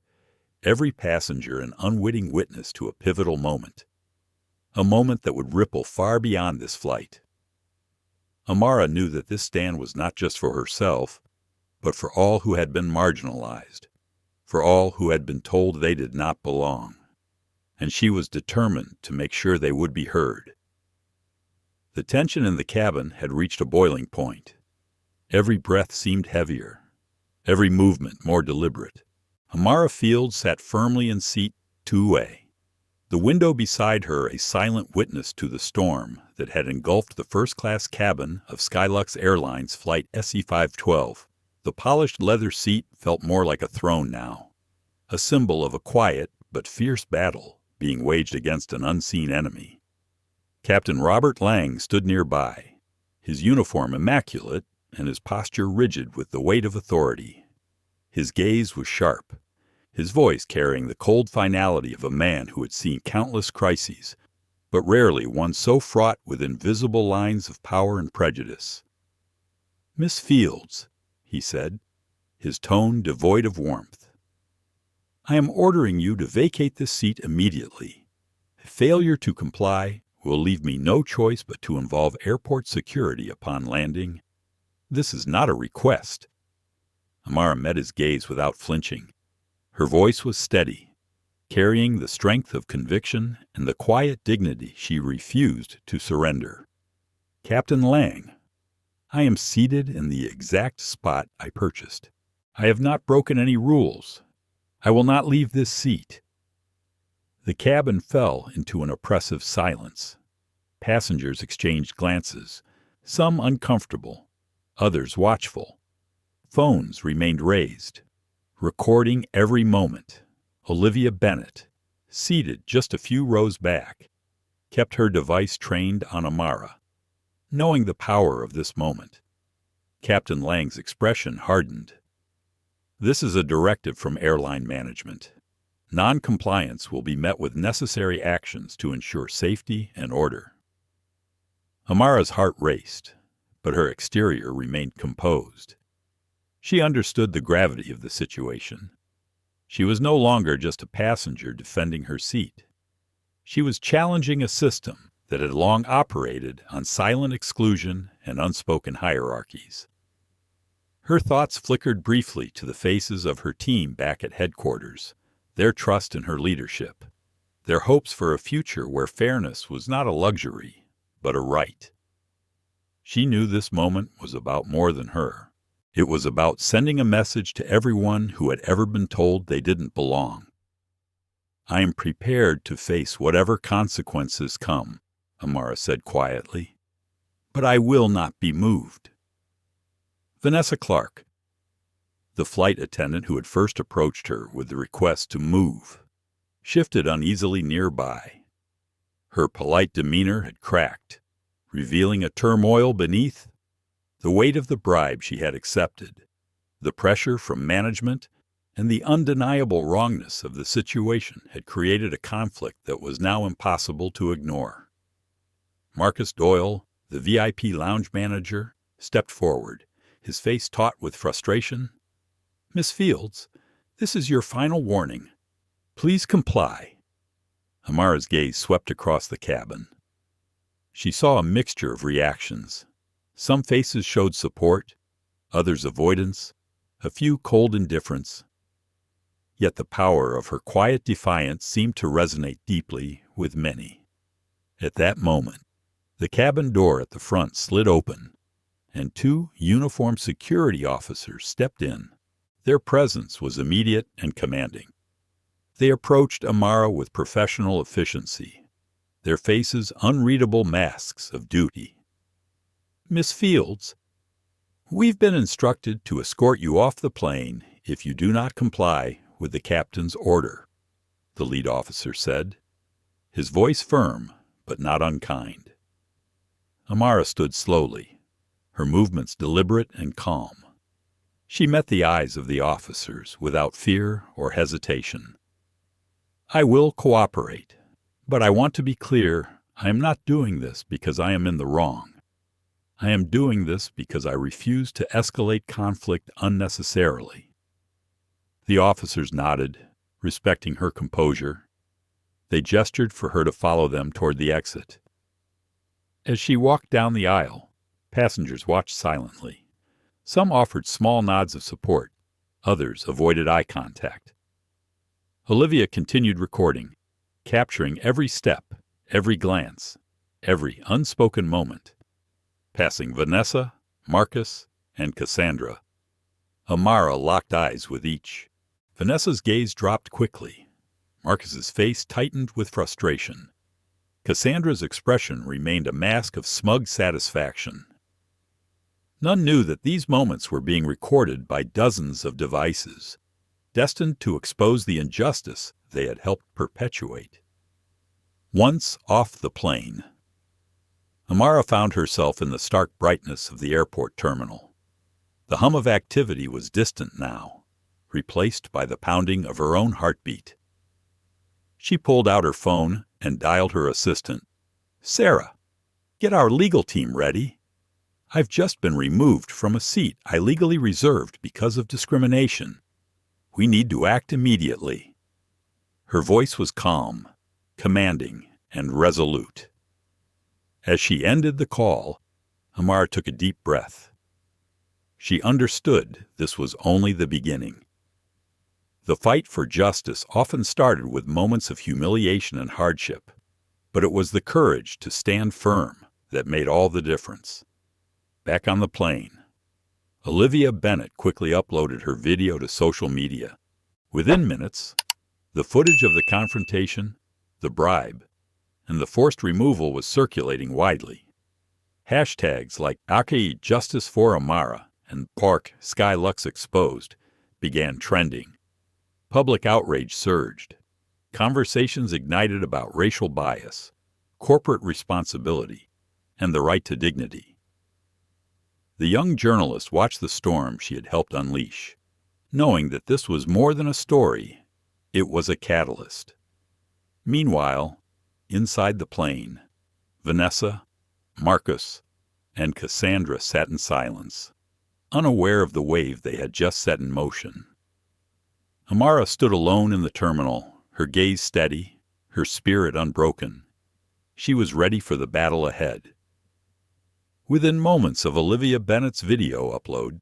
every passenger an unwitting witness to a pivotal moment, a moment that would ripple far beyond this flight. Amara knew that this stand was not just for herself, but for all who had been marginalized, for all who had been told they did not belong, and she was determined to make sure they would be heard. The tension in the cabin had reached a boiling point. Every breath seemed heavier, every movement more deliberate. Amara Fields sat firmly in seat 2A, the window beside her a silent witness to the storm that had engulfed the first-class cabin of SkyLux Airlines Flight SE512. The polished leather seat felt more like a throne now, a symbol of a quiet but fierce battle being waged against an unseen enemy. Captain Robert Lang stood nearby, his uniform immaculate and his posture rigid with the weight of authority. His gaze was sharp, his voice carrying the cold finality of a man who had seen countless crises, but rarely one so fraught with invisible lines of power and prejudice. "Miss Fields," he said, his tone devoid of warmth, "I am ordering you to vacate this seat immediately. Failure to comply will leave me no choice but to involve airport security upon landing. This is not a request." Amara met his gaze without flinching. Her voice was steady, carrying the strength of conviction and the quiet dignity she refused to surrender. "Captain Lang, I am seated in the exact spot I purchased. I have not broken any rules. I will not leave this seat." The cabin fell into an oppressive silence. Passengers exchanged glances, some uncomfortable, others watchful. Phones remained raised, recording every moment. Olivia Bennett, seated just a few rows back, kept her device trained on Amara. knowing the power of this moment. Captain Lang's expression hardened. This is a directive from airline management. Non-compliance will be met with necessary actions to ensure safety and order. Amara's heart raced, but her exterior remained composed. She understood the gravity of the situation. She was no longer just a passenger defending her seat. She was challenging a system that had long operated on silent exclusion and unspoken hierarchies. Her thoughts flickered briefly to the faces of her team back at headquarters, their trust in her leadership, their hopes for a future where fairness was not a luxury, but a right. She knew this moment was about more than her. It was about sending a message to everyone who had ever been told they didn't belong. "I am prepared to face whatever consequences come," Amara said quietly, "but I will not be moved." Vanessa Clark, the flight attendant who had first approached her with the request to move, shifted uneasily nearby. Her polite demeanor had cracked, revealing a turmoil beneath. The weight of the bribe she had accepted, the pressure from management, and the undeniable wrongness of the situation had created a conflict that was now impossible to ignore. Marcus Doyle, the VIP lounge manager, stepped forward, his face taut with frustration. "Miss Fields, this is your final warning. Please comply." Amara's gaze swept across the cabin. She saw a mixture of reactions. Some faces showed support, others avoidance, a few cold indifference. Yet the power of her quiet defiance seemed to resonate deeply with many. At that moment, the cabin door at the front slid open, and two uniformed security officers stepped in. Their presence was immediate and commanding. They approached Amara with professional efficiency, their faces unreadable masks of duty. "Miss Fields, we've been instructed to escort you off the plane if you do not comply with the captain's order," the lead officer said, his voice firm but not unkind. Amara stood slowly, her movements deliberate and calm. She met the eyes of the officers without fear or hesitation. "I will cooperate, but I want to be clear, I am not doing this because I am in the wrong. I am doing this because I refuse to escalate conflict unnecessarily." The officers nodded, respecting her composure. They gestured for her to follow them toward the exit. As she walked down the aisle, passengers watched silently. Some offered small nods of support, others avoided eye contact. Olivia continued recording, capturing every step, every glance, every unspoken moment. Passing Vanessa, Marcus, and Cassandra, Amara locked eyes with each. Vanessa's gaze dropped quickly. Marcus's face tightened with frustration. Cassandra's expression remained a mask of smug satisfaction. None knew that these moments were being recorded by dozens of devices, destined to expose the injustice they had helped perpetuate. Once off the plane, Amara found herself in the stark brightness of the airport terminal. The hum of activity was distant now, replaced by the pounding of her own heartbeat. She pulled out her phone and dialed her assistant. "Sarah, get our legal team ready. I've just been removed from a seat I legally reserved because of discrimination. We need to act immediately." Her voice was calm, commanding, and resolute. As she ended the call, Amara took a deep breath. She understood this was only the beginning. The fight for justice often started with moments of humiliation and hardship, but it was the courage to stand firm that made all the difference. Back on the plane, Olivia Bennett quickly uploaded her video to social media. Within minutes, the footage of the confrontation, the bribe, and the forced removal was circulating widely. Hashtags like #Justice for Amara and #SkyLux Exposed began trending. Public outrage surged. Conversations ignited about racial bias, corporate responsibility, and the right to dignity. The young journalist watched the storm she had helped unleash, knowing that this was more than a story, it was a catalyst. Meanwhile, inside the plane, Vanessa, Marcus, and Cassandra sat in silence, unaware of the wave they had just set in motion. Amara stood alone in the terminal, her gaze steady, her spirit unbroken. She was ready for the battle ahead. Within moments of Olivia Bennett's video upload,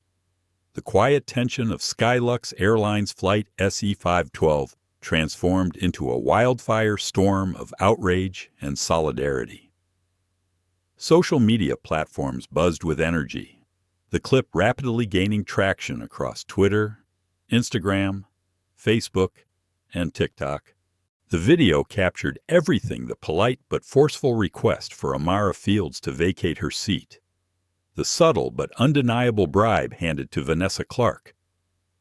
the quiet tension of SkyLux Airlines Flight SE512 transformed into a wildfire storm of outrage and solidarity. Social media platforms buzzed with energy, the clip rapidly gaining traction across Twitter, Instagram, Facebook, and TikTok. The video captured everything: the polite but forceful request for Amara Fields to vacate her seat, the subtle but undeniable bribe handed to Vanessa Clark,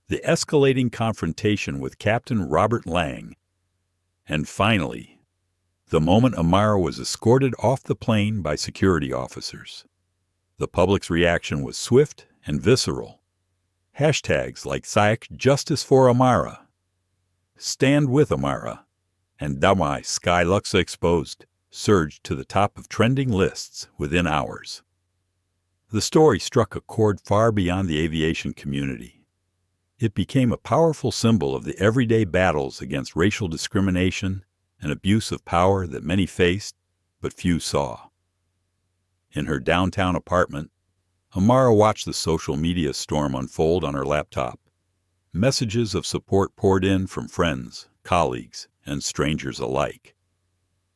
the escalating confrontation with Captain Robert Lang, and finally, the moment Amara was escorted off the plane by security officers. The public's reaction was swift and visceral. Hashtags like #Justice for Amara, Stand with Amara, and Damai SkyLux Exposed surged to the top of trending lists within hours. The story struck a chord far beyond the aviation community. It became a powerful symbol of the everyday battles against racial discrimination and abuse of power that many faced, but few saw. In her downtown apartment, Amara watched the social media storm unfold on her laptop. Messages of support poured in from friends, colleagues, and strangers alike.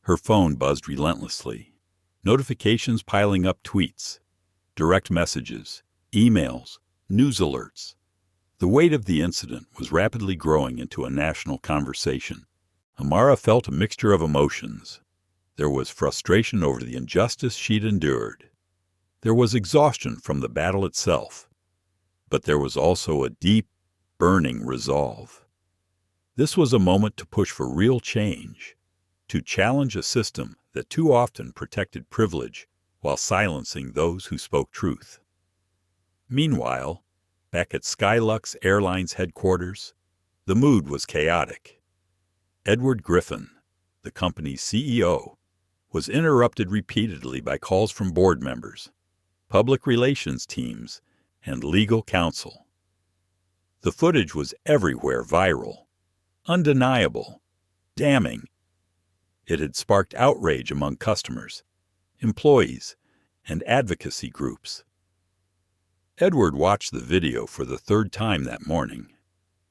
Her phone buzzed relentlessly, notifications piling up: tweets, direct messages, emails, news alerts. The weight of the incident was rapidly growing into a national conversation. Amara felt a mixture of emotions. There was frustration over the injustice she'd endured. There was exhaustion from the battle itself. But there was also a deep, burning resolve. This was a moment to push for real change, to challenge a system that too often protected privilege while silencing those who spoke truth. Meanwhile, back at SkyLux Airlines headquarters, the mood was chaotic. Edward Griffin, the company's CEO, was interrupted repeatedly by calls from board members, public relations teams, and legal counsel. The footage was everywhere viral, undeniable, damning. It had sparked outrage among customers, employees, and advocacy groups. Edward watched the video for the third time that morning.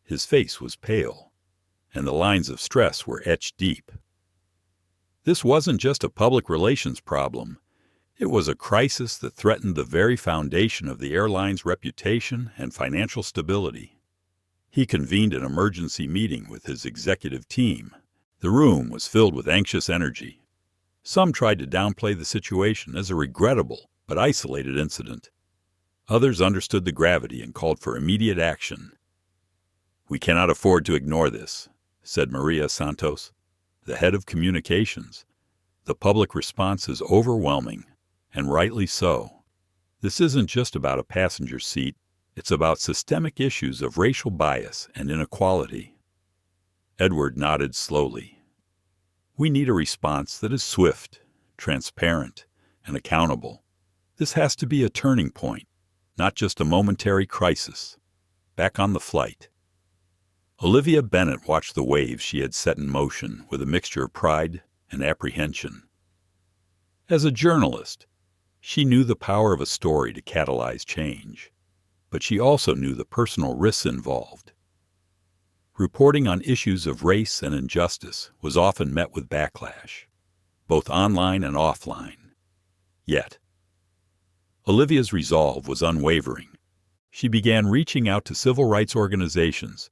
His face was pale, and the lines of stress were etched deep. This wasn't just a public relations problem. It was a crisis that threatened the very foundation of the airline's reputation and financial stability. He convened an emergency meeting with his executive team. The room was filled with anxious energy. Some tried to downplay the situation as a regrettable but isolated incident. Others understood the gravity and called for immediate action. "We cannot afford to ignore this," said Maria Santos, the head of communications. "The public response is overwhelming, and rightly so. This isn't just about a passenger seat. It's about systemic issues of racial bias and inequality." Edward nodded slowly. "We need a response that is swift, transparent, and accountable. This has to be a turning point, not just a momentary crisis." Back on the flight, Olivia Bennett watched the waves she had set in motion with a mixture of pride and apprehension. As a journalist, she knew the power of a story to catalyze change, but she also knew the personal risks involved. Reporting on issues of race and injustice was often met with backlash, both online and offline. Yet, Olivia's resolve was unwavering. She began reaching out to civil rights organizations,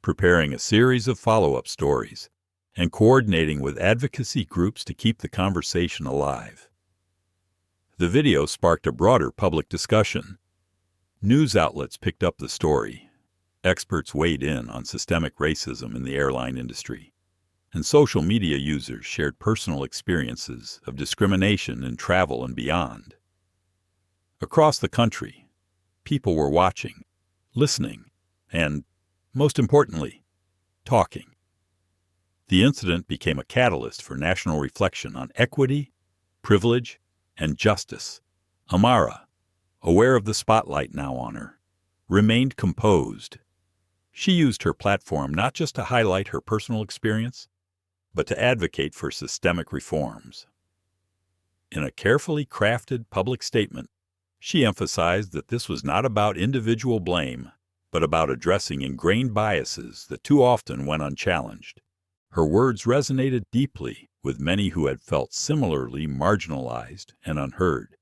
preparing a series of follow-up stories, and coordinating with advocacy groups to keep the conversation alive. The video sparked a broader public discussion. News outlets picked up the story. Experts weighed in on systemic racism in the airline industry. and social media users shared personal experiences of discrimination in travel and beyond. Across the country, people were watching, listening, and, most importantly, talking. The incident became a catalyst for national reflection on equity, privilege, and justice. Amara, aware of the spotlight now on her, remained composed. She used her platform not just to highlight her personal experience, but to advocate for systemic reforms. In a carefully crafted public statement, she emphasized that this was not about individual blame, but about addressing ingrained biases that too often went unchallenged. Her words resonated deeply with many who had felt similarly marginalized and unheard.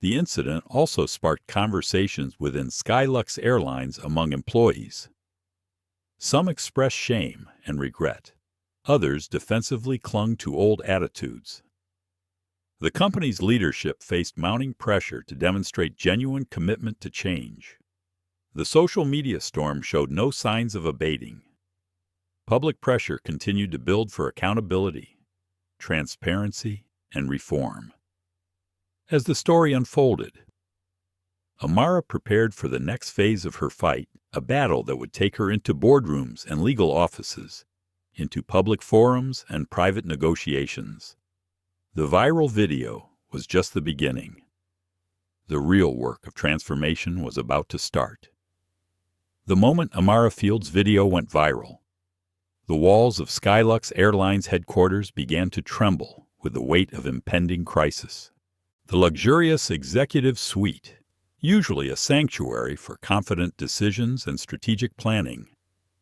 The incident also sparked conversations within SkyLux Airlines among employees. Some expressed shame and regret. Others defensively clung to old attitudes. The company's leadership faced mounting pressure to demonstrate genuine commitment to change. The social media storm showed no signs of abating. Public pressure continued to build for accountability, transparency, and reform. As the story unfolded, Amara prepared for the next phase of her fight, a battle that would take her into boardrooms and legal offices, into public forums and private negotiations. The viral video was just the beginning. The real work of transformation was about to start. The moment Amara Fields' video went viral, the walls of SkyLux Airlines headquarters began to tremble with the weight of impending crisis. The luxurious executive suite, usually a sanctuary for confident decisions and strategic planning,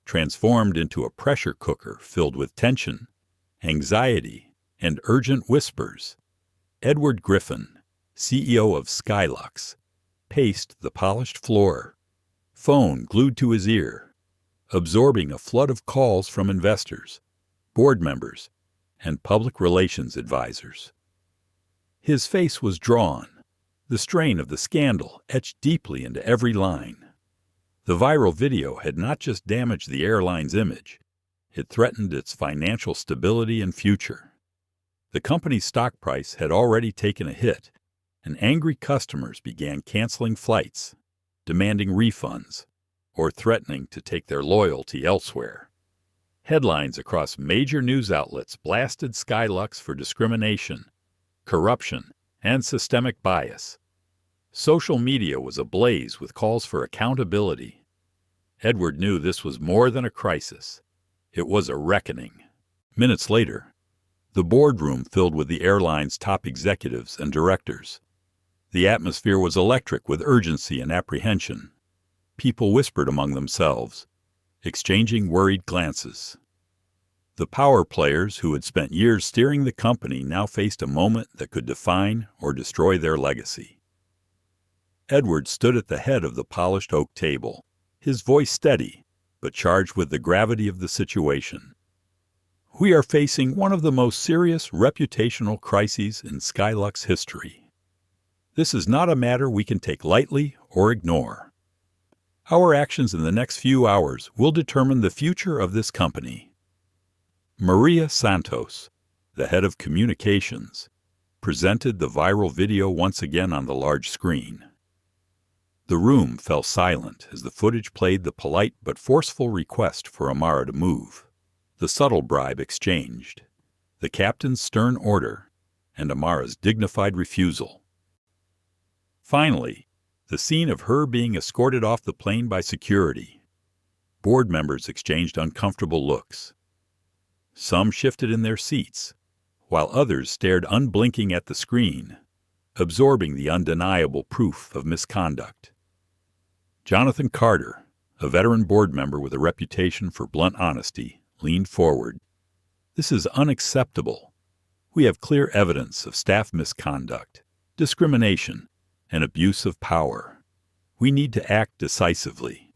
transformed into a pressure cooker filled with tension, anxiety, and urgent whispers. Edward Griffin, CEO of SkyLux, paced the polished floor, phone glued to his ear, absorbing a flood of calls from investors, board members, and public relations advisors. His face was drawn, the strain of the scandal etched deeply into every line. The viral video had not just damaged the airline's image, it threatened its financial stability and future. The company's stock price had already taken a hit, and angry customers began canceling flights, demanding refunds, or threatening to take their loyalty elsewhere. Headlines across major news outlets blasted SkyLux for discrimination, corruption, and systemic bias. Social media was ablaze with calls for accountability. Edward knew this was more than a crisis. It was a reckoning. Minutes later, the boardroom filled with the airline's top executives and directors. The atmosphere was electric with urgency and apprehension. People whispered among themselves, exchanging worried glances. The power players who had spent years steering the company now faced a moment that could define or destroy their legacy. Edward stood at the head of the polished oak table, his voice steady, but charged with the gravity of the situation. We are facing one of the most serious reputational crises in SkyLux history. This is not a matter we can take lightly or ignore. Our actions in the next few hours will determine the future of this company. Maria Santos, the head of communications, presented the viral video once again on the large screen. The room fell silent as the footage played the polite but forceful request for Amara to move, the subtle bribe exchanged, the captain's stern order, and Amara's dignified refusal. Finally, the scene of her being escorted off the plane by security. Board members exchanged uncomfortable looks. Some shifted in their seats, while others stared unblinking at the screen, absorbing the undeniable proof of misconduct. Jonathan Carter, a veteran board member with a reputation for blunt honesty, leaned forward. This is unacceptable. We have clear evidence of staff misconduct, discrimination, and abuse of power. We need to act decisively.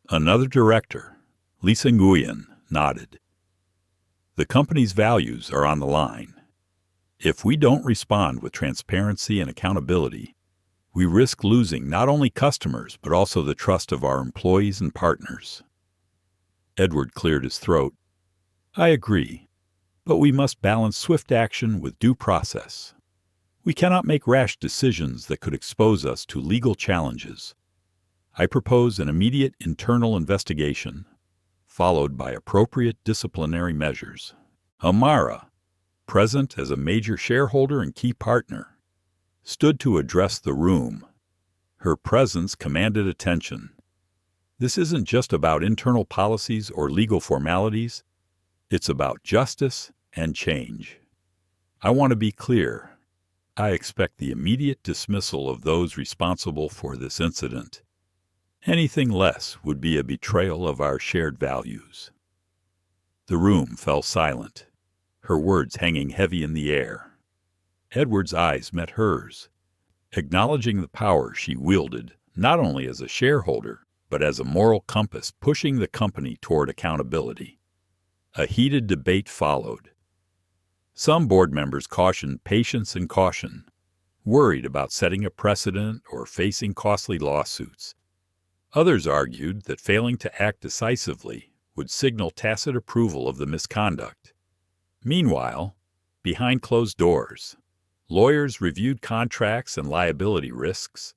Another director, Lisa Nguyen, nodded. The company's values are on the line. If we don't respond with transparency and accountability, we risk losing not only customers but also the trust of our employees and partners. Edward cleared his throat. I agree, but we must balance swift action with due process. We cannot make rash decisions that could expose us to legal challenges. I propose an immediate internal investigation, followed by appropriate disciplinary measures. Amara, present as a major shareholder and key partner, stood to address the room. Her presence commanded attention. This isn't just about internal policies or legal formalities. It's about justice and change. I want to be clear. I expect the immediate dismissal of those responsible for this incident. Anything less would be a betrayal of our shared values. The room fell silent, her words hanging heavy in the air. Edward's eyes met hers, acknowledging the power she wielded not only as a shareholder, but as a moral compass pushing the company toward accountability. A heated debate followed. Some board members cautioned patience and caution, worried about setting a precedent or facing costly lawsuits. Others argued that failing to act decisively would signal tacit approval of the misconduct. Meanwhile, behind closed doors, lawyers reviewed contracts and liability risks.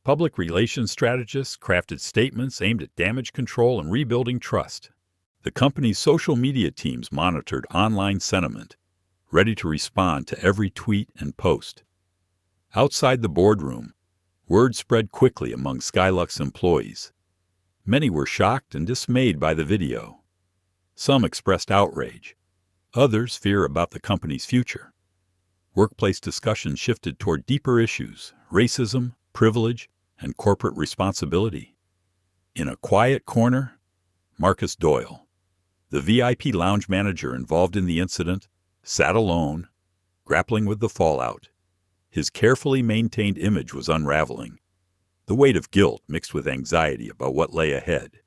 Public relations strategists crafted statements aimed at damage control and rebuilding trust. The company's social media teams monitored online sentiment, ready to respond to every tweet and post. Outside the boardroom, word spread quickly among SkyLux employees. Many were shocked and dismayed by the video. Some expressed outrage. Others fear about the company's future. Workplace discussion shifted toward deeper issues: racism, privilege, and corporate responsibility. In a quiet corner, Marcus Doyle, the VIP lounge manager involved in the incident, sat alone, grappling with the fallout. His carefully maintained image was unraveling, the weight of guilt mixed with anxiety about what lay ahead.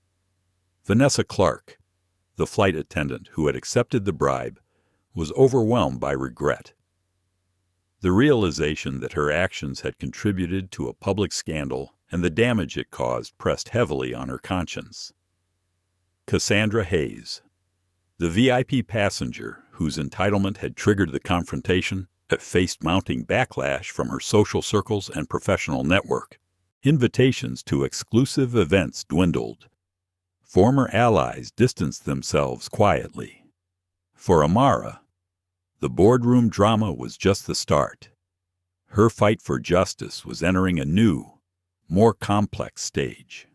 Vanessa Clark, the flight attendant who had accepted the bribe, was overwhelmed by regret. The realization that her actions had contributed to a public scandal and the damage it caused pressed heavily on her conscience. Cassandra Hayes, the VIP passenger whose entitlement had triggered the confrontation, faced mounting backlash from her social circles and professional network. Invitations to exclusive events dwindled. Former allies distanced themselves quietly. For Amara, the boardroom drama was just the start. Her fight for justice was entering a new, more complex stage.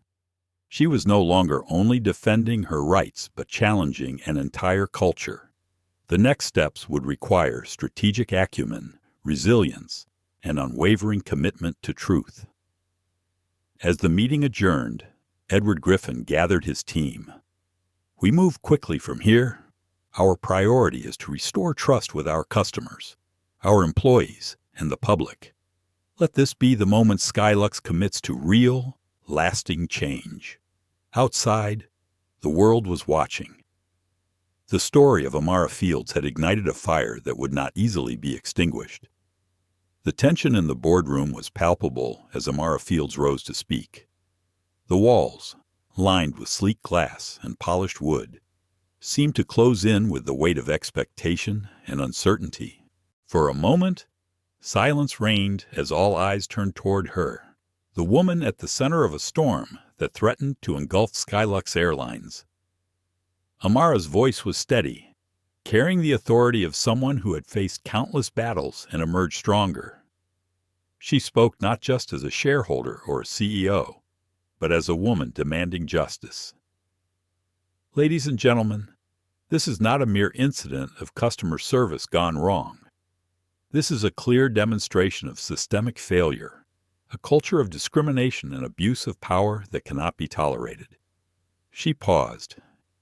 She was no longer only defending her rights but challenging an entire culture. The next steps would require strategic acumen, resilience, and unwavering commitment to truth. As the meeting adjourned, Edward Griffin gathered his team. We move quickly from here. Our priority is to restore trust with our customers, our employees, and the public. Let this be the moment SkyLux commits to real, lasting change. Outside, the world was watching. The story of Amara Fields had ignited a fire that would not easily be extinguished. The tension in the boardroom was palpable as Amara Fields rose to speak. The walls, lined with sleek glass and polished wood, seemed to close in with the weight of expectation and uncertainty. For a moment, silence reigned as all eyes turned toward her, the woman at the center of a storm that threatened to engulf SkyLux Airlines. Amara's voice was steady, carrying the authority of someone who had faced countless battles and emerged stronger. She spoke not just as a shareholder or a CEO, but as a woman demanding justice. Ladies and gentlemen, this is not a mere incident of customer service gone wrong. This is a clear demonstration of systemic failure, a culture of discrimination and abuse of power that cannot be tolerated. She paused,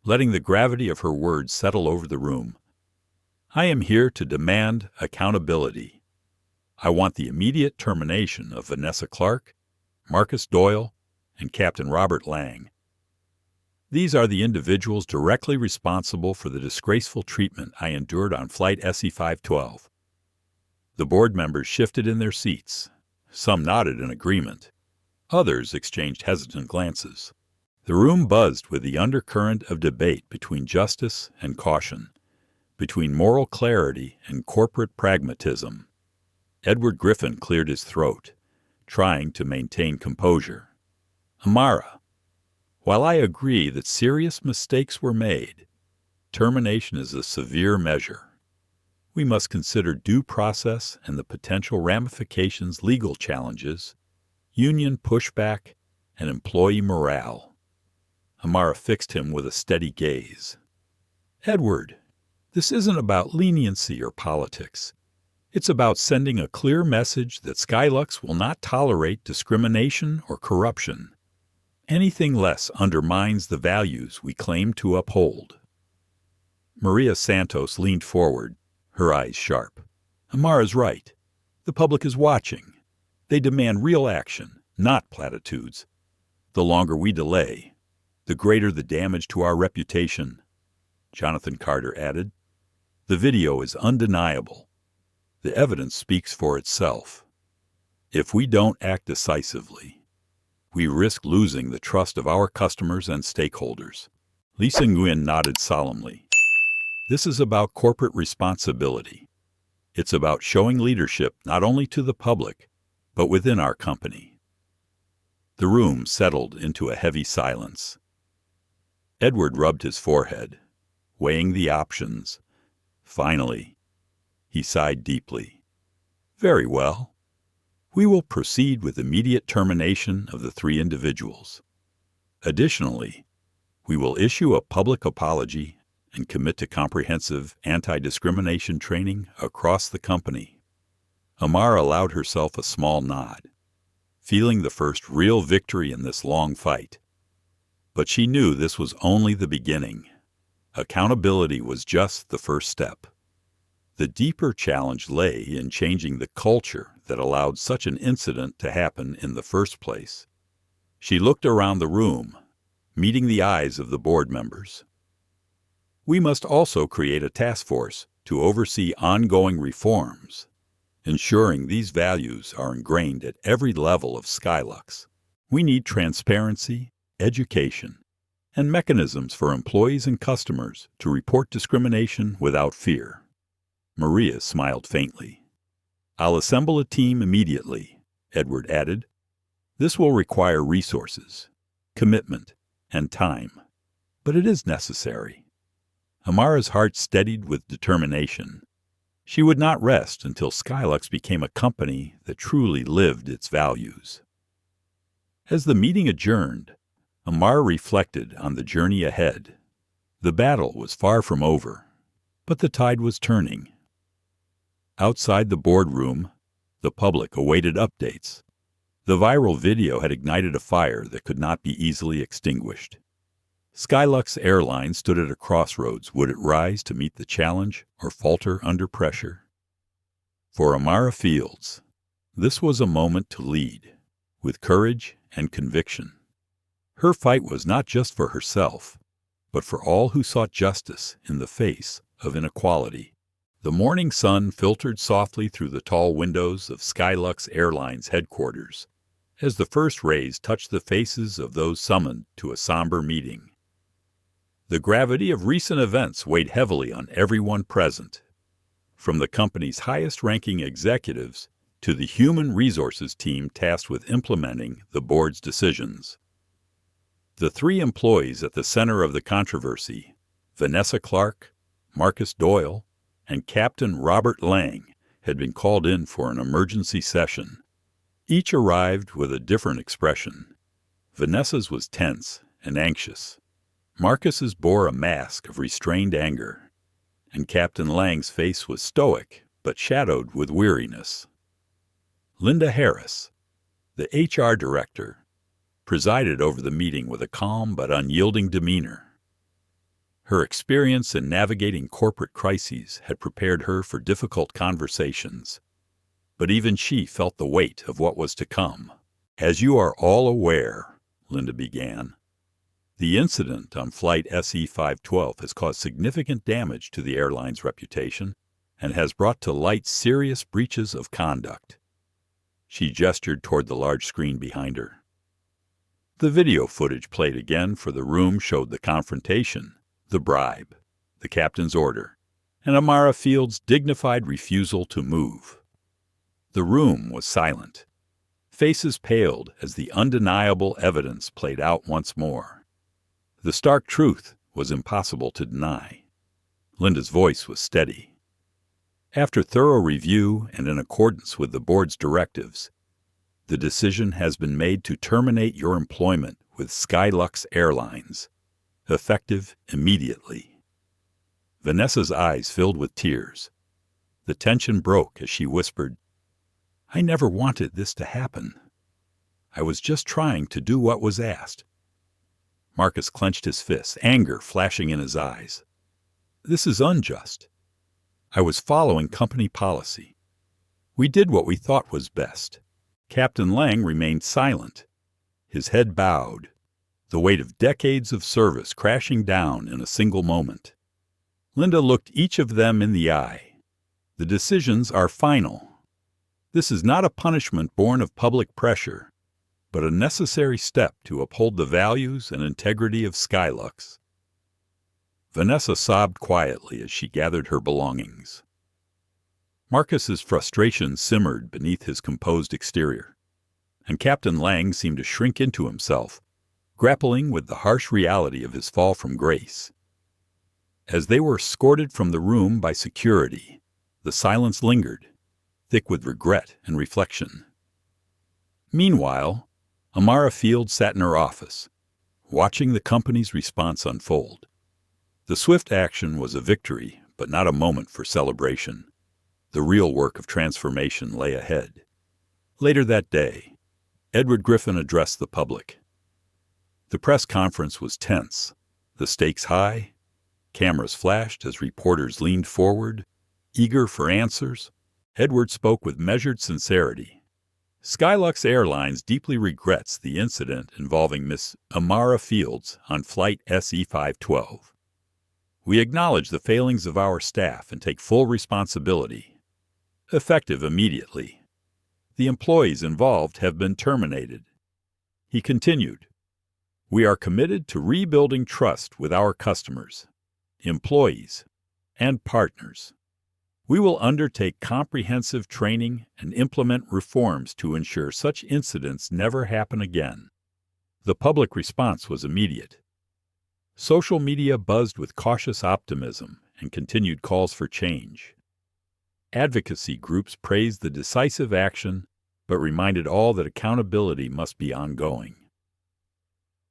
letting the gravity of her words settle over the room. I am here to demand accountability. I want the immediate termination of Vanessa Clark, Marcus Doyle, and Captain Robert Lang. These are the individuals directly responsible for the disgraceful treatment I endured on Flight SE512. The board members shifted in their seats. Some nodded in agreement. Others exchanged hesitant glances. The room buzzed with the undercurrent of debate between justice and caution, between moral clarity and corporate pragmatism. Edward Griffin cleared his throat, trying to maintain composure. Amara, while I agree that serious mistakes were made, termination is a severe measure. We must consider due process and the potential ramifications, legal challenges, union pushback, and employee morale. Amara fixed him with a steady gaze. Edward, this isn't about leniency or politics. It's about sending a clear message that SkyLux will not tolerate discrimination or corruption. Anything less undermines the values we claim to uphold. Maria Santos leaned forward, her eyes sharp. Amara's right. The public is watching. They demand real action, not platitudes. The longer we delay, the greater the damage to our reputation. Jonathan Carter added. The video is undeniable. The evidence speaks for itself. If we don't act decisively, we risk losing the trust of our customers and stakeholders. Lisa Nguyen nodded solemnly. This is about corporate responsibility. It's about showing leadership not only to the public, but within our company. The room settled into a heavy silence. Edward rubbed his forehead, weighing the options. Finally, he sighed deeply. Very well. We will proceed with immediate termination of the 3 individuals. Additionally, we will issue a public apology and commit to comprehensive anti-discrimination training across the company. Amara allowed herself a small nod, feeling the first real victory in this long fight. But she knew this was only the beginning. Accountability was just the first step. The deeper challenge lay in changing the culture that allowed such an incident to happen in the first place. She looked around the room, meeting the eyes of the board members. We must also create a task force to oversee ongoing reforms, ensuring these values are ingrained at every level of SkyLux. We need transparency, education, and mechanisms for employees and customers to report discrimination without fear. Maria smiled faintly. I'll assemble a team immediately, Edward added. This will require resources, commitment, and time, but it is necessary. Amara's heart steadied with determination. She would not rest until SkyLux became a company that truly lived its values. As the meeting adjourned, Amara reflected on the journey ahead. The battle was far from over, but the tide was turning. Outside the boardroom, the public awaited updates. The viral video had ignited a fire that could not be easily extinguished. SkyLux Airlines stood at a crossroads. Would it rise to meet the challenge or falter under pressure? For Amara Fields, this was a moment to lead, with courage and conviction. Her fight was not just for herself, but for all who sought justice in the face of inequality. The morning sun filtered softly through the tall windows of SkyLux Airlines headquarters as the first rays touched the faces of those summoned to a somber meeting. The gravity of recent events weighed heavily on everyone present, from the company's highest-ranking executives to the human resources team tasked with implementing the board's decisions. The 3 employees at the center of the controversy, Vanessa Clark, Marcus Doyle, and Captain Robert Lang, had been called in for an emergency session. Each arrived with a different expression. Vanessa's was tense and anxious. Marcus's bore a mask of restrained anger, and Captain Lang's face was stoic but shadowed with weariness. Linda Harris, the HR director, presided over the meeting with a calm but unyielding demeanor. Her experience in navigating corporate crises had prepared her for difficult conversations, but even she felt the weight of what was to come. As you are all aware, Linda began, the incident on Flight SE512 has caused significant damage to the airline's reputation and has brought to light serious breaches of conduct. She gestured toward the large screen behind her. The video footage played again for the room showed the confrontation, the bribe, the captain's order, and Amara Fields' dignified refusal to move. The room was silent. Faces paled as the undeniable evidence played out once more. The stark truth was impossible to deny. Linda's voice was steady. After thorough review and in accordance with the board's directives, the decision has been made to terminate your employment with SkyLux Airlines, effective immediately. Vanessa's eyes filled with tears. The tension broke as she whispered, "I never wanted this to happen. I was just trying to do what was asked." Marcus clenched his fists, anger flashing in his eyes. "This is unjust. I was following company policy. We did what we thought was best." Captain Lang remained silent, his head bowed, the weight of decades of service crashing down in a single moment. Linda looked each of them in the eye. "The decisions are final. This is not a punishment born of public pressure, but a necessary step to uphold the values and integrity of SkyLux." Vanessa sobbed quietly as she gathered her belongings. Marcus's frustration simmered beneath his composed exterior, and Captain Lang seemed to shrink into himself, grappling with the harsh reality of his fall from grace. As they were escorted from the room by security, the silence lingered, thick with regret and reflection. Meanwhile, Amara Fields sat in her office, watching the company's response unfold. The swift action was a victory, but not a moment for celebration. The real work of transformation lay ahead. Later that day, Edward Griffin addressed the public. The press conference was tense, the stakes high. Cameras flashed as reporters leaned forward, eager for answers. Edward spoke with measured sincerity. SkyLux Airlines deeply regrets the incident involving Miss Amara Fields on Flight SE512. We acknowledge the failings of our staff and take full responsibility. Effective immediately. The employees involved have been terminated. He continued, "We are committed to rebuilding trust with our customers, employees, and partners. We will undertake comprehensive training and implement reforms to ensure such incidents never happen again." The public response was immediate. Social media buzzed with cautious optimism and continued calls for change. Advocacy groups praised the decisive action, but reminded all that accountability must be ongoing.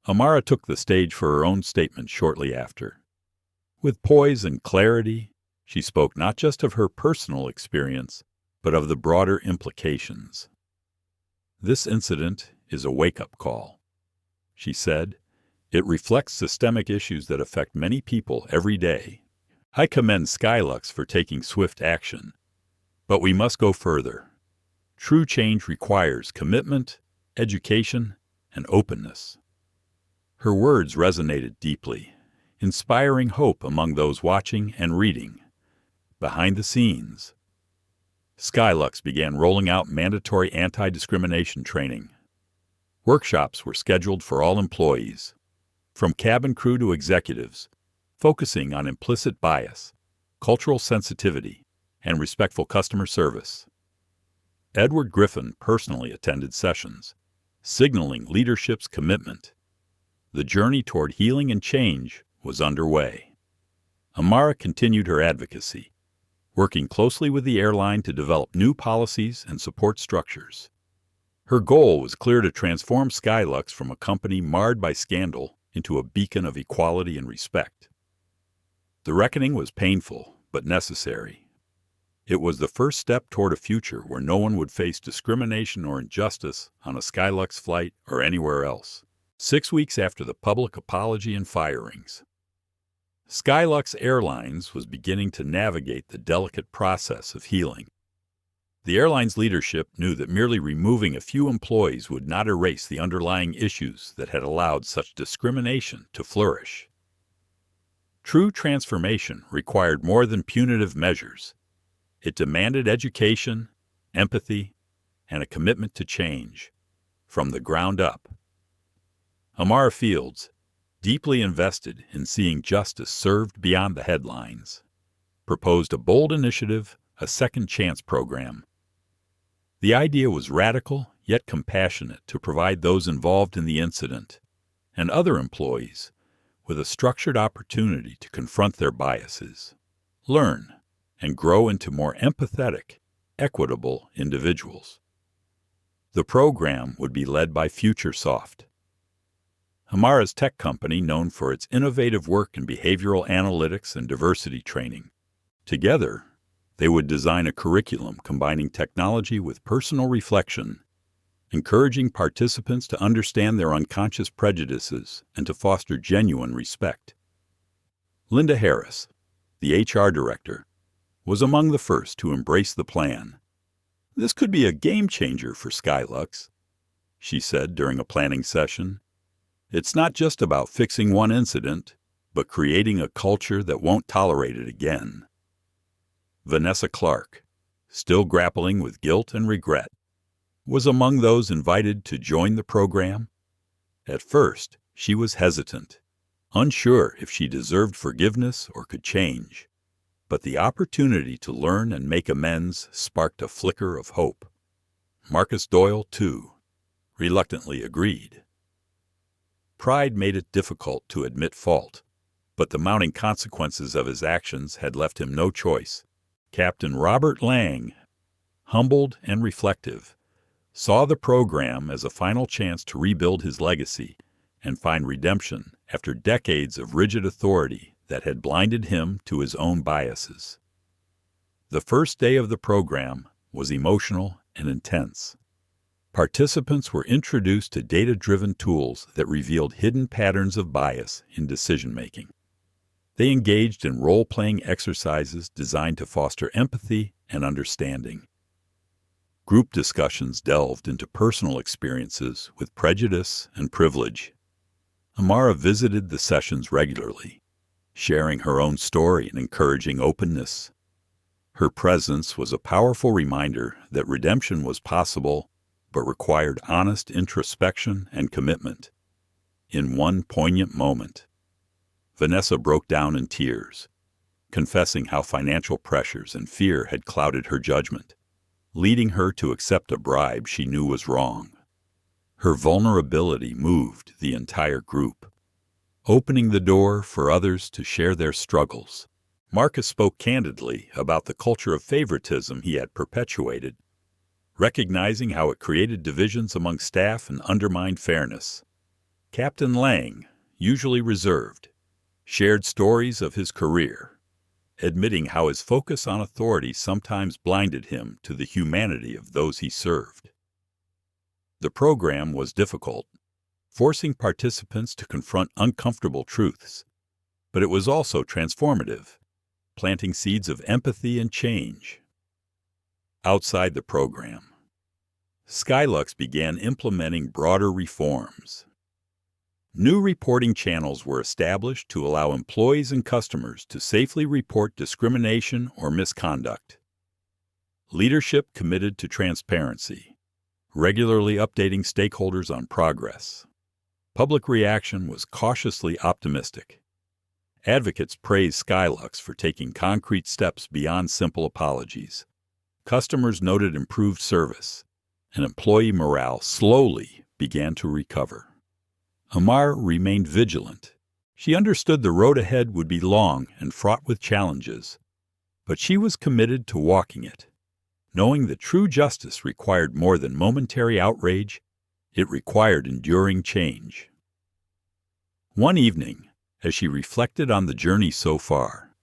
Amara took the stage for her own statement shortly after. With poise and clarity, she spoke not just of her personal experience, but of the broader implications. "This incident is a wake-up call," she said. "It reflects systemic issues that affect many people every day. I commend SkyLux for taking swift action, but we must go further. True change requires commitment, education, and openness." Her words resonated deeply, inspiring hope among those watching and reading. Behind the scenes, SkyLux began rolling out mandatory anti-discrimination training. Workshops were scheduled for all employees, from cabin crew to executives, focusing on implicit bias, cultural sensitivity, and respectful customer service. Edward Griffin personally attended sessions, signaling leadership's commitment. The journey toward healing and change was underway. Amara continued her advocacy, working closely with the airline to develop new policies and support structures. Her goal was clear: to transform SkyLux from a company marred by scandal into a beacon of equality and respect. The reckoning was painful, but necessary. It was the first step toward a future where no one would face discrimination or injustice on a SkyLux flight or anywhere else. 6 weeks after the public apology and firings, SkyLux Airlines was beginning to navigate the delicate process of healing. The airline's leadership knew that merely removing a few employees would not erase the underlying issues that had allowed such discrimination to flourish. True transformation required more than punitive measures. It demanded education, empathy, and a commitment to change, from the ground up. Amara Fields, deeply invested in seeing justice served beyond the headlines, proposed a bold initiative, a second chance program. The idea was radical yet compassionate to provide those involved in the incident and other employees with a structured opportunity to confront their biases, learn, and grow into more empathetic, equitable individuals. The program would be led by FutureSoft, Amara's tech company known for its innovative work in behavioral analytics and diversity training. Together, they would design a curriculum combining technology with personal reflection, encouraging participants to understand their unconscious prejudices and to foster genuine respect. Linda Harris, the HR director, was among the first to embrace the plan. "This could be a game changer for SkyLux," she said during a planning session. "It's not just about fixing one incident, but creating a culture that won't tolerate it again." Vanessa Clark, still grappling with guilt and regret, was among those invited to join the program. At first, she was hesitant, unsure if she deserved forgiveness or could change. But the opportunity to learn and make amends sparked a flicker of hope. Marcus Doyle, too, reluctantly agreed. Pride made it difficult to admit fault, but the mounting consequences of his actions had left him no choice. Captain Robert Lang, humbled and reflective, saw the program as a final chance to rebuild his legacy and find redemption after decades of rigid authority that had blinded him to his own biases. The first day of the program was emotional and intense. Participants were introduced to data-driven tools that revealed hidden patterns of bias in decision-making. They engaged in role-playing exercises designed to foster empathy and understanding. Group discussions delved into personal experiences with prejudice and privilege. Amara visited the sessions regularly, sharing her own story and encouraging openness. Her presence was a powerful reminder that redemption was possible, but required honest introspection and commitment. In one poignant moment, Vanessa broke down in tears, confessing how financial pressures and fear had clouded her judgment, leading her to accept a bribe she knew was wrong. Her vulnerability moved the entire group, opening the door for others to share their struggles. Marcus spoke candidly about the culture of favoritism he had perpetuated, recognizing how it created divisions among staff and undermined fairness. Captain Lang, usually reserved, shared stories of his career, admitting how his focus on authority sometimes blinded him to the humanity of those he served. The program was difficult, forcing participants to confront uncomfortable truths, but it was also transformative, planting seeds of empathy and change. Outside the program, SkyLux began implementing broader reforms. New reporting channels were established to allow employees and customers to safely report discrimination or misconduct. Leadership committed to transparency, regularly updating stakeholders on progress. Public reaction was cautiously optimistic. Advocates praised SkyLux for taking concrete steps beyond simple apologies. Customers noted improved service, and employee morale slowly began to recover. Amara remained vigilant. She understood the road ahead would be long and fraught with challenges, but she was committed to walking it, knowing that true justice required more than momentary outrage. It required enduring change. One evening, as she reflected on the journey so far,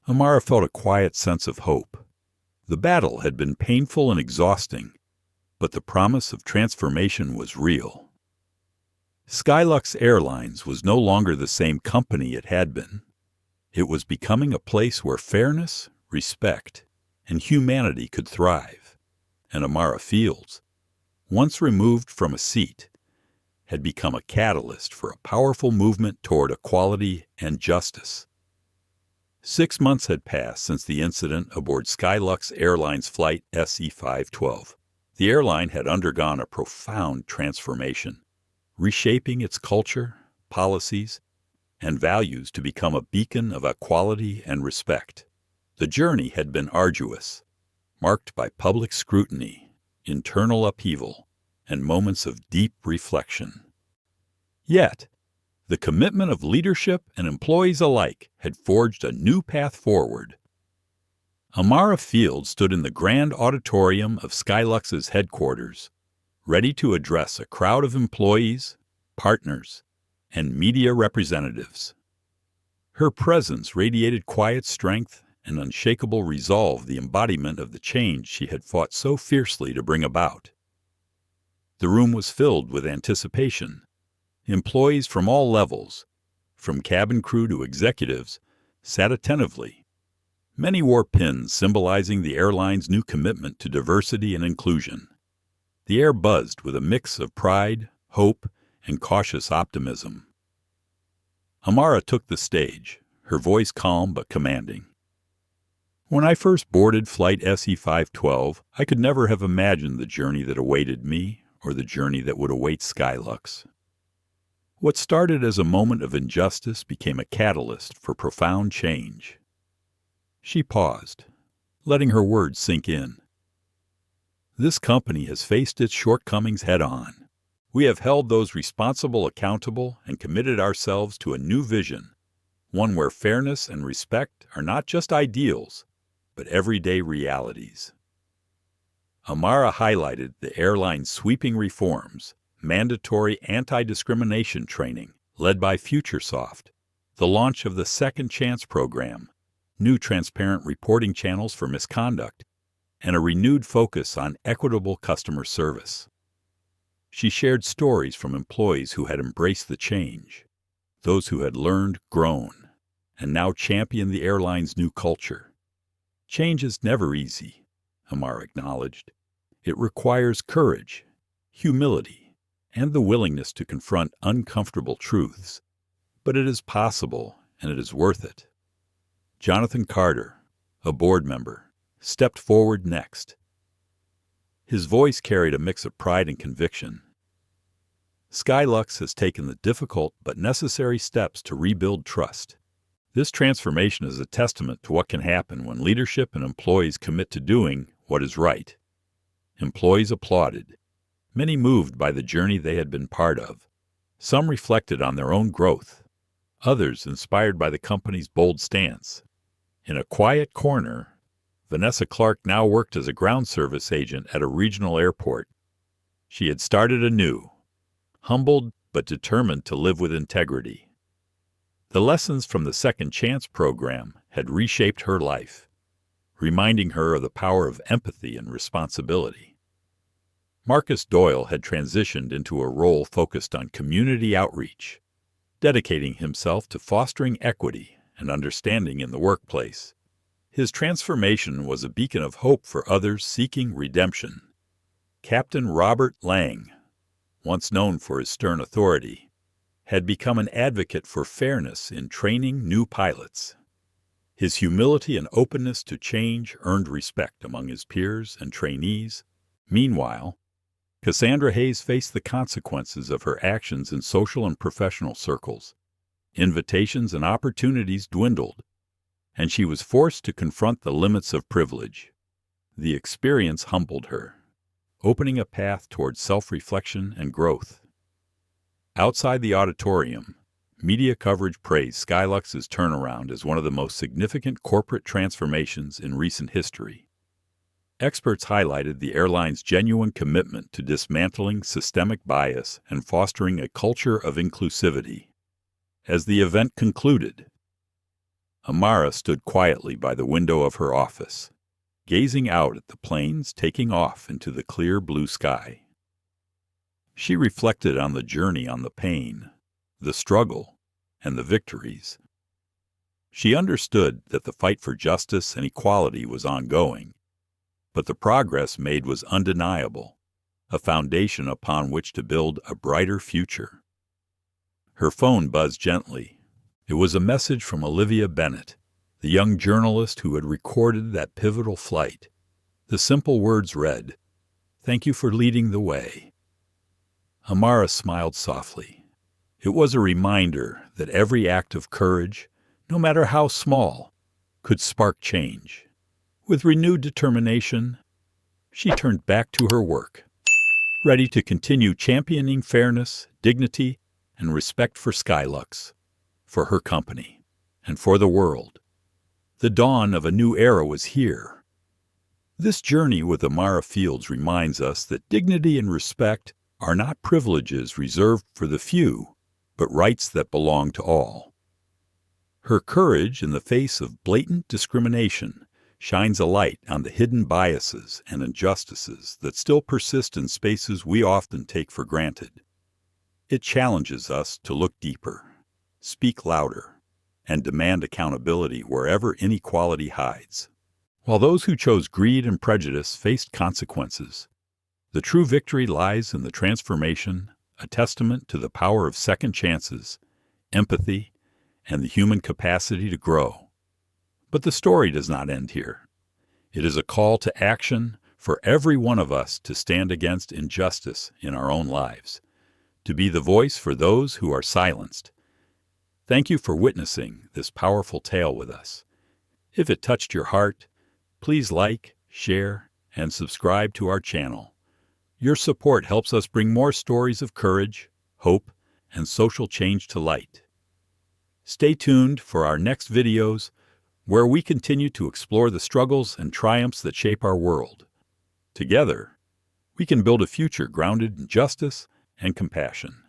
Amara felt a quiet sense of hope. The battle had been painful and exhausting, but the promise of transformation was real. SkyLux Airlines was no longer the same company it had been. It was becoming a place where fairness, respect, and humanity could thrive. And Amara Fields, once removed from a seat, had become a catalyst for a powerful movement toward equality and justice. 6 months had passed since the incident aboard SkyLux Airlines Flight SE512. The airline had undergone a profound transformation, reshaping its culture, policies, and values to become a beacon of equality and respect. The journey had been arduous, marked by public scrutiny, internal upheaval, and moments of deep reflection. Yet, the commitment of leadership and employees alike had forged a new path forward. Amara Fields stood in the grand auditorium of SkyLux's headquarters, ready to address a crowd of employees, partners, and media representatives. Her presence radiated quiet strength and unshakable resolve, the embodiment of the change she had fought so fiercely to bring about. The room was filled with anticipation. Employees from all levels, from cabin crew to executives, sat attentively. Many wore pins symbolizing the airline's new commitment to diversity and inclusion. The air buzzed with a mix of pride, hope, and cautious optimism. Amara took the stage, her voice calm but commanding. When I first boarded Flight SE512, I could never have imagined the journey that awaited me or the journey that would await SkyLux. What started as a moment of injustice became a catalyst for profound change. She paused, letting her words sink in. This company has faced its shortcomings head-on. We have held those responsible accountable and committed ourselves to a new vision, one where fairness and respect are not just ideals, but everyday realities. Amara highlighted the airline's sweeping reforms, mandatory anti-discrimination training led by FutureSoft, the launch of the Second Chance program, new transparent reporting channels for misconduct, and a renewed focus on equitable customer service. She shared stories from employees who had embraced the change, those who had learned, grown, and now championed the airline's new culture. Change is never easy, Amara acknowledged. It requires courage, humility, and the willingness to confront uncomfortable truths. But it is possible, and it is worth it. Jonathan Carter, a board member, stepped forward next. His voice carried a mix of pride and conviction. SkyLux has taken the difficult but necessary steps to rebuild trust. This transformation is a testament to what can happen when leadership and employees commit to doing what is right. Employees applauded, many moved by the journey they had been part of. Some reflected on their own growth, others inspired by the company's bold stance. In a quiet corner, Vanessa Clark now worked as a ground service agent at a regional airport. She had started anew, humbled but determined to live with integrity. The lessons from the Second Chance program had reshaped her life, reminding her of the power of empathy and responsibility. Marcus Doyle had transitioned into a role focused on community outreach, dedicating himself to fostering equity and understanding in the workplace. His transformation was a beacon of hope for others seeking redemption. Captain Robert Lang, once known for his stern authority, had become an advocate for fairness in training new pilots. His humility and openness to change earned respect among his peers and trainees. Meanwhile, Cassandra Hayes faced the consequences of her actions in social and professional circles. Invitations and opportunities dwindled, and she was forced to confront the limits of privilege. The experience humbled her, opening a path toward self-reflection and growth. Outside the auditorium, media coverage praised SkyLux's turnaround as one of the most significant corporate transformations in recent history. Experts highlighted the airline's genuine commitment to dismantling systemic bias and fostering a culture of inclusivity. As the event concluded, Amara stood quietly by the window of her office, gazing out at the planes taking off into the clear blue sky. She reflected on the journey, on the pain, the struggle, and the victories. She understood that the fight for justice and equality was ongoing, but the progress made was undeniable, a foundation upon which to build a brighter future. Her phone buzzed gently. It was a message from Olivia Bennett, the young journalist who had recorded that pivotal flight. The simple words read, "Thank you for leading the way." Amara smiled softly. It was a reminder that every act of courage, no matter how small, could spark change. With renewed determination, she turned back to her work, ready to continue championing fairness, dignity, and respect for SkyLux, for her company, and for the world. The dawn of a new era was here. This journey with Amara Fields reminds us that dignity and respect are not privileges reserved for the few, but rights that belong to all. Her courage in the face of blatant discrimination shines a light on the hidden biases and injustices that still persist in spaces we often take for granted. It challenges us to look deeper, speak louder, and demand accountability wherever inequality hides. While those who chose greed and prejudice faced consequences, the true victory lies in the transformation, a testament to the power of second chances, empathy, and the human capacity to grow. But the story does not end here. It is a call to action for every one of us to stand against injustice in our own lives, to be the voice for those who are silenced. Thank you for witnessing this powerful tale with us. If it touched your heart, please like, share, and subscribe to our channel. Your support helps us bring more stories of courage, hope, and social change to light. Stay tuned for our next videos, where we continue to explore the struggles and triumphs that shape our world. Together, we can build a future grounded in justice and compassion.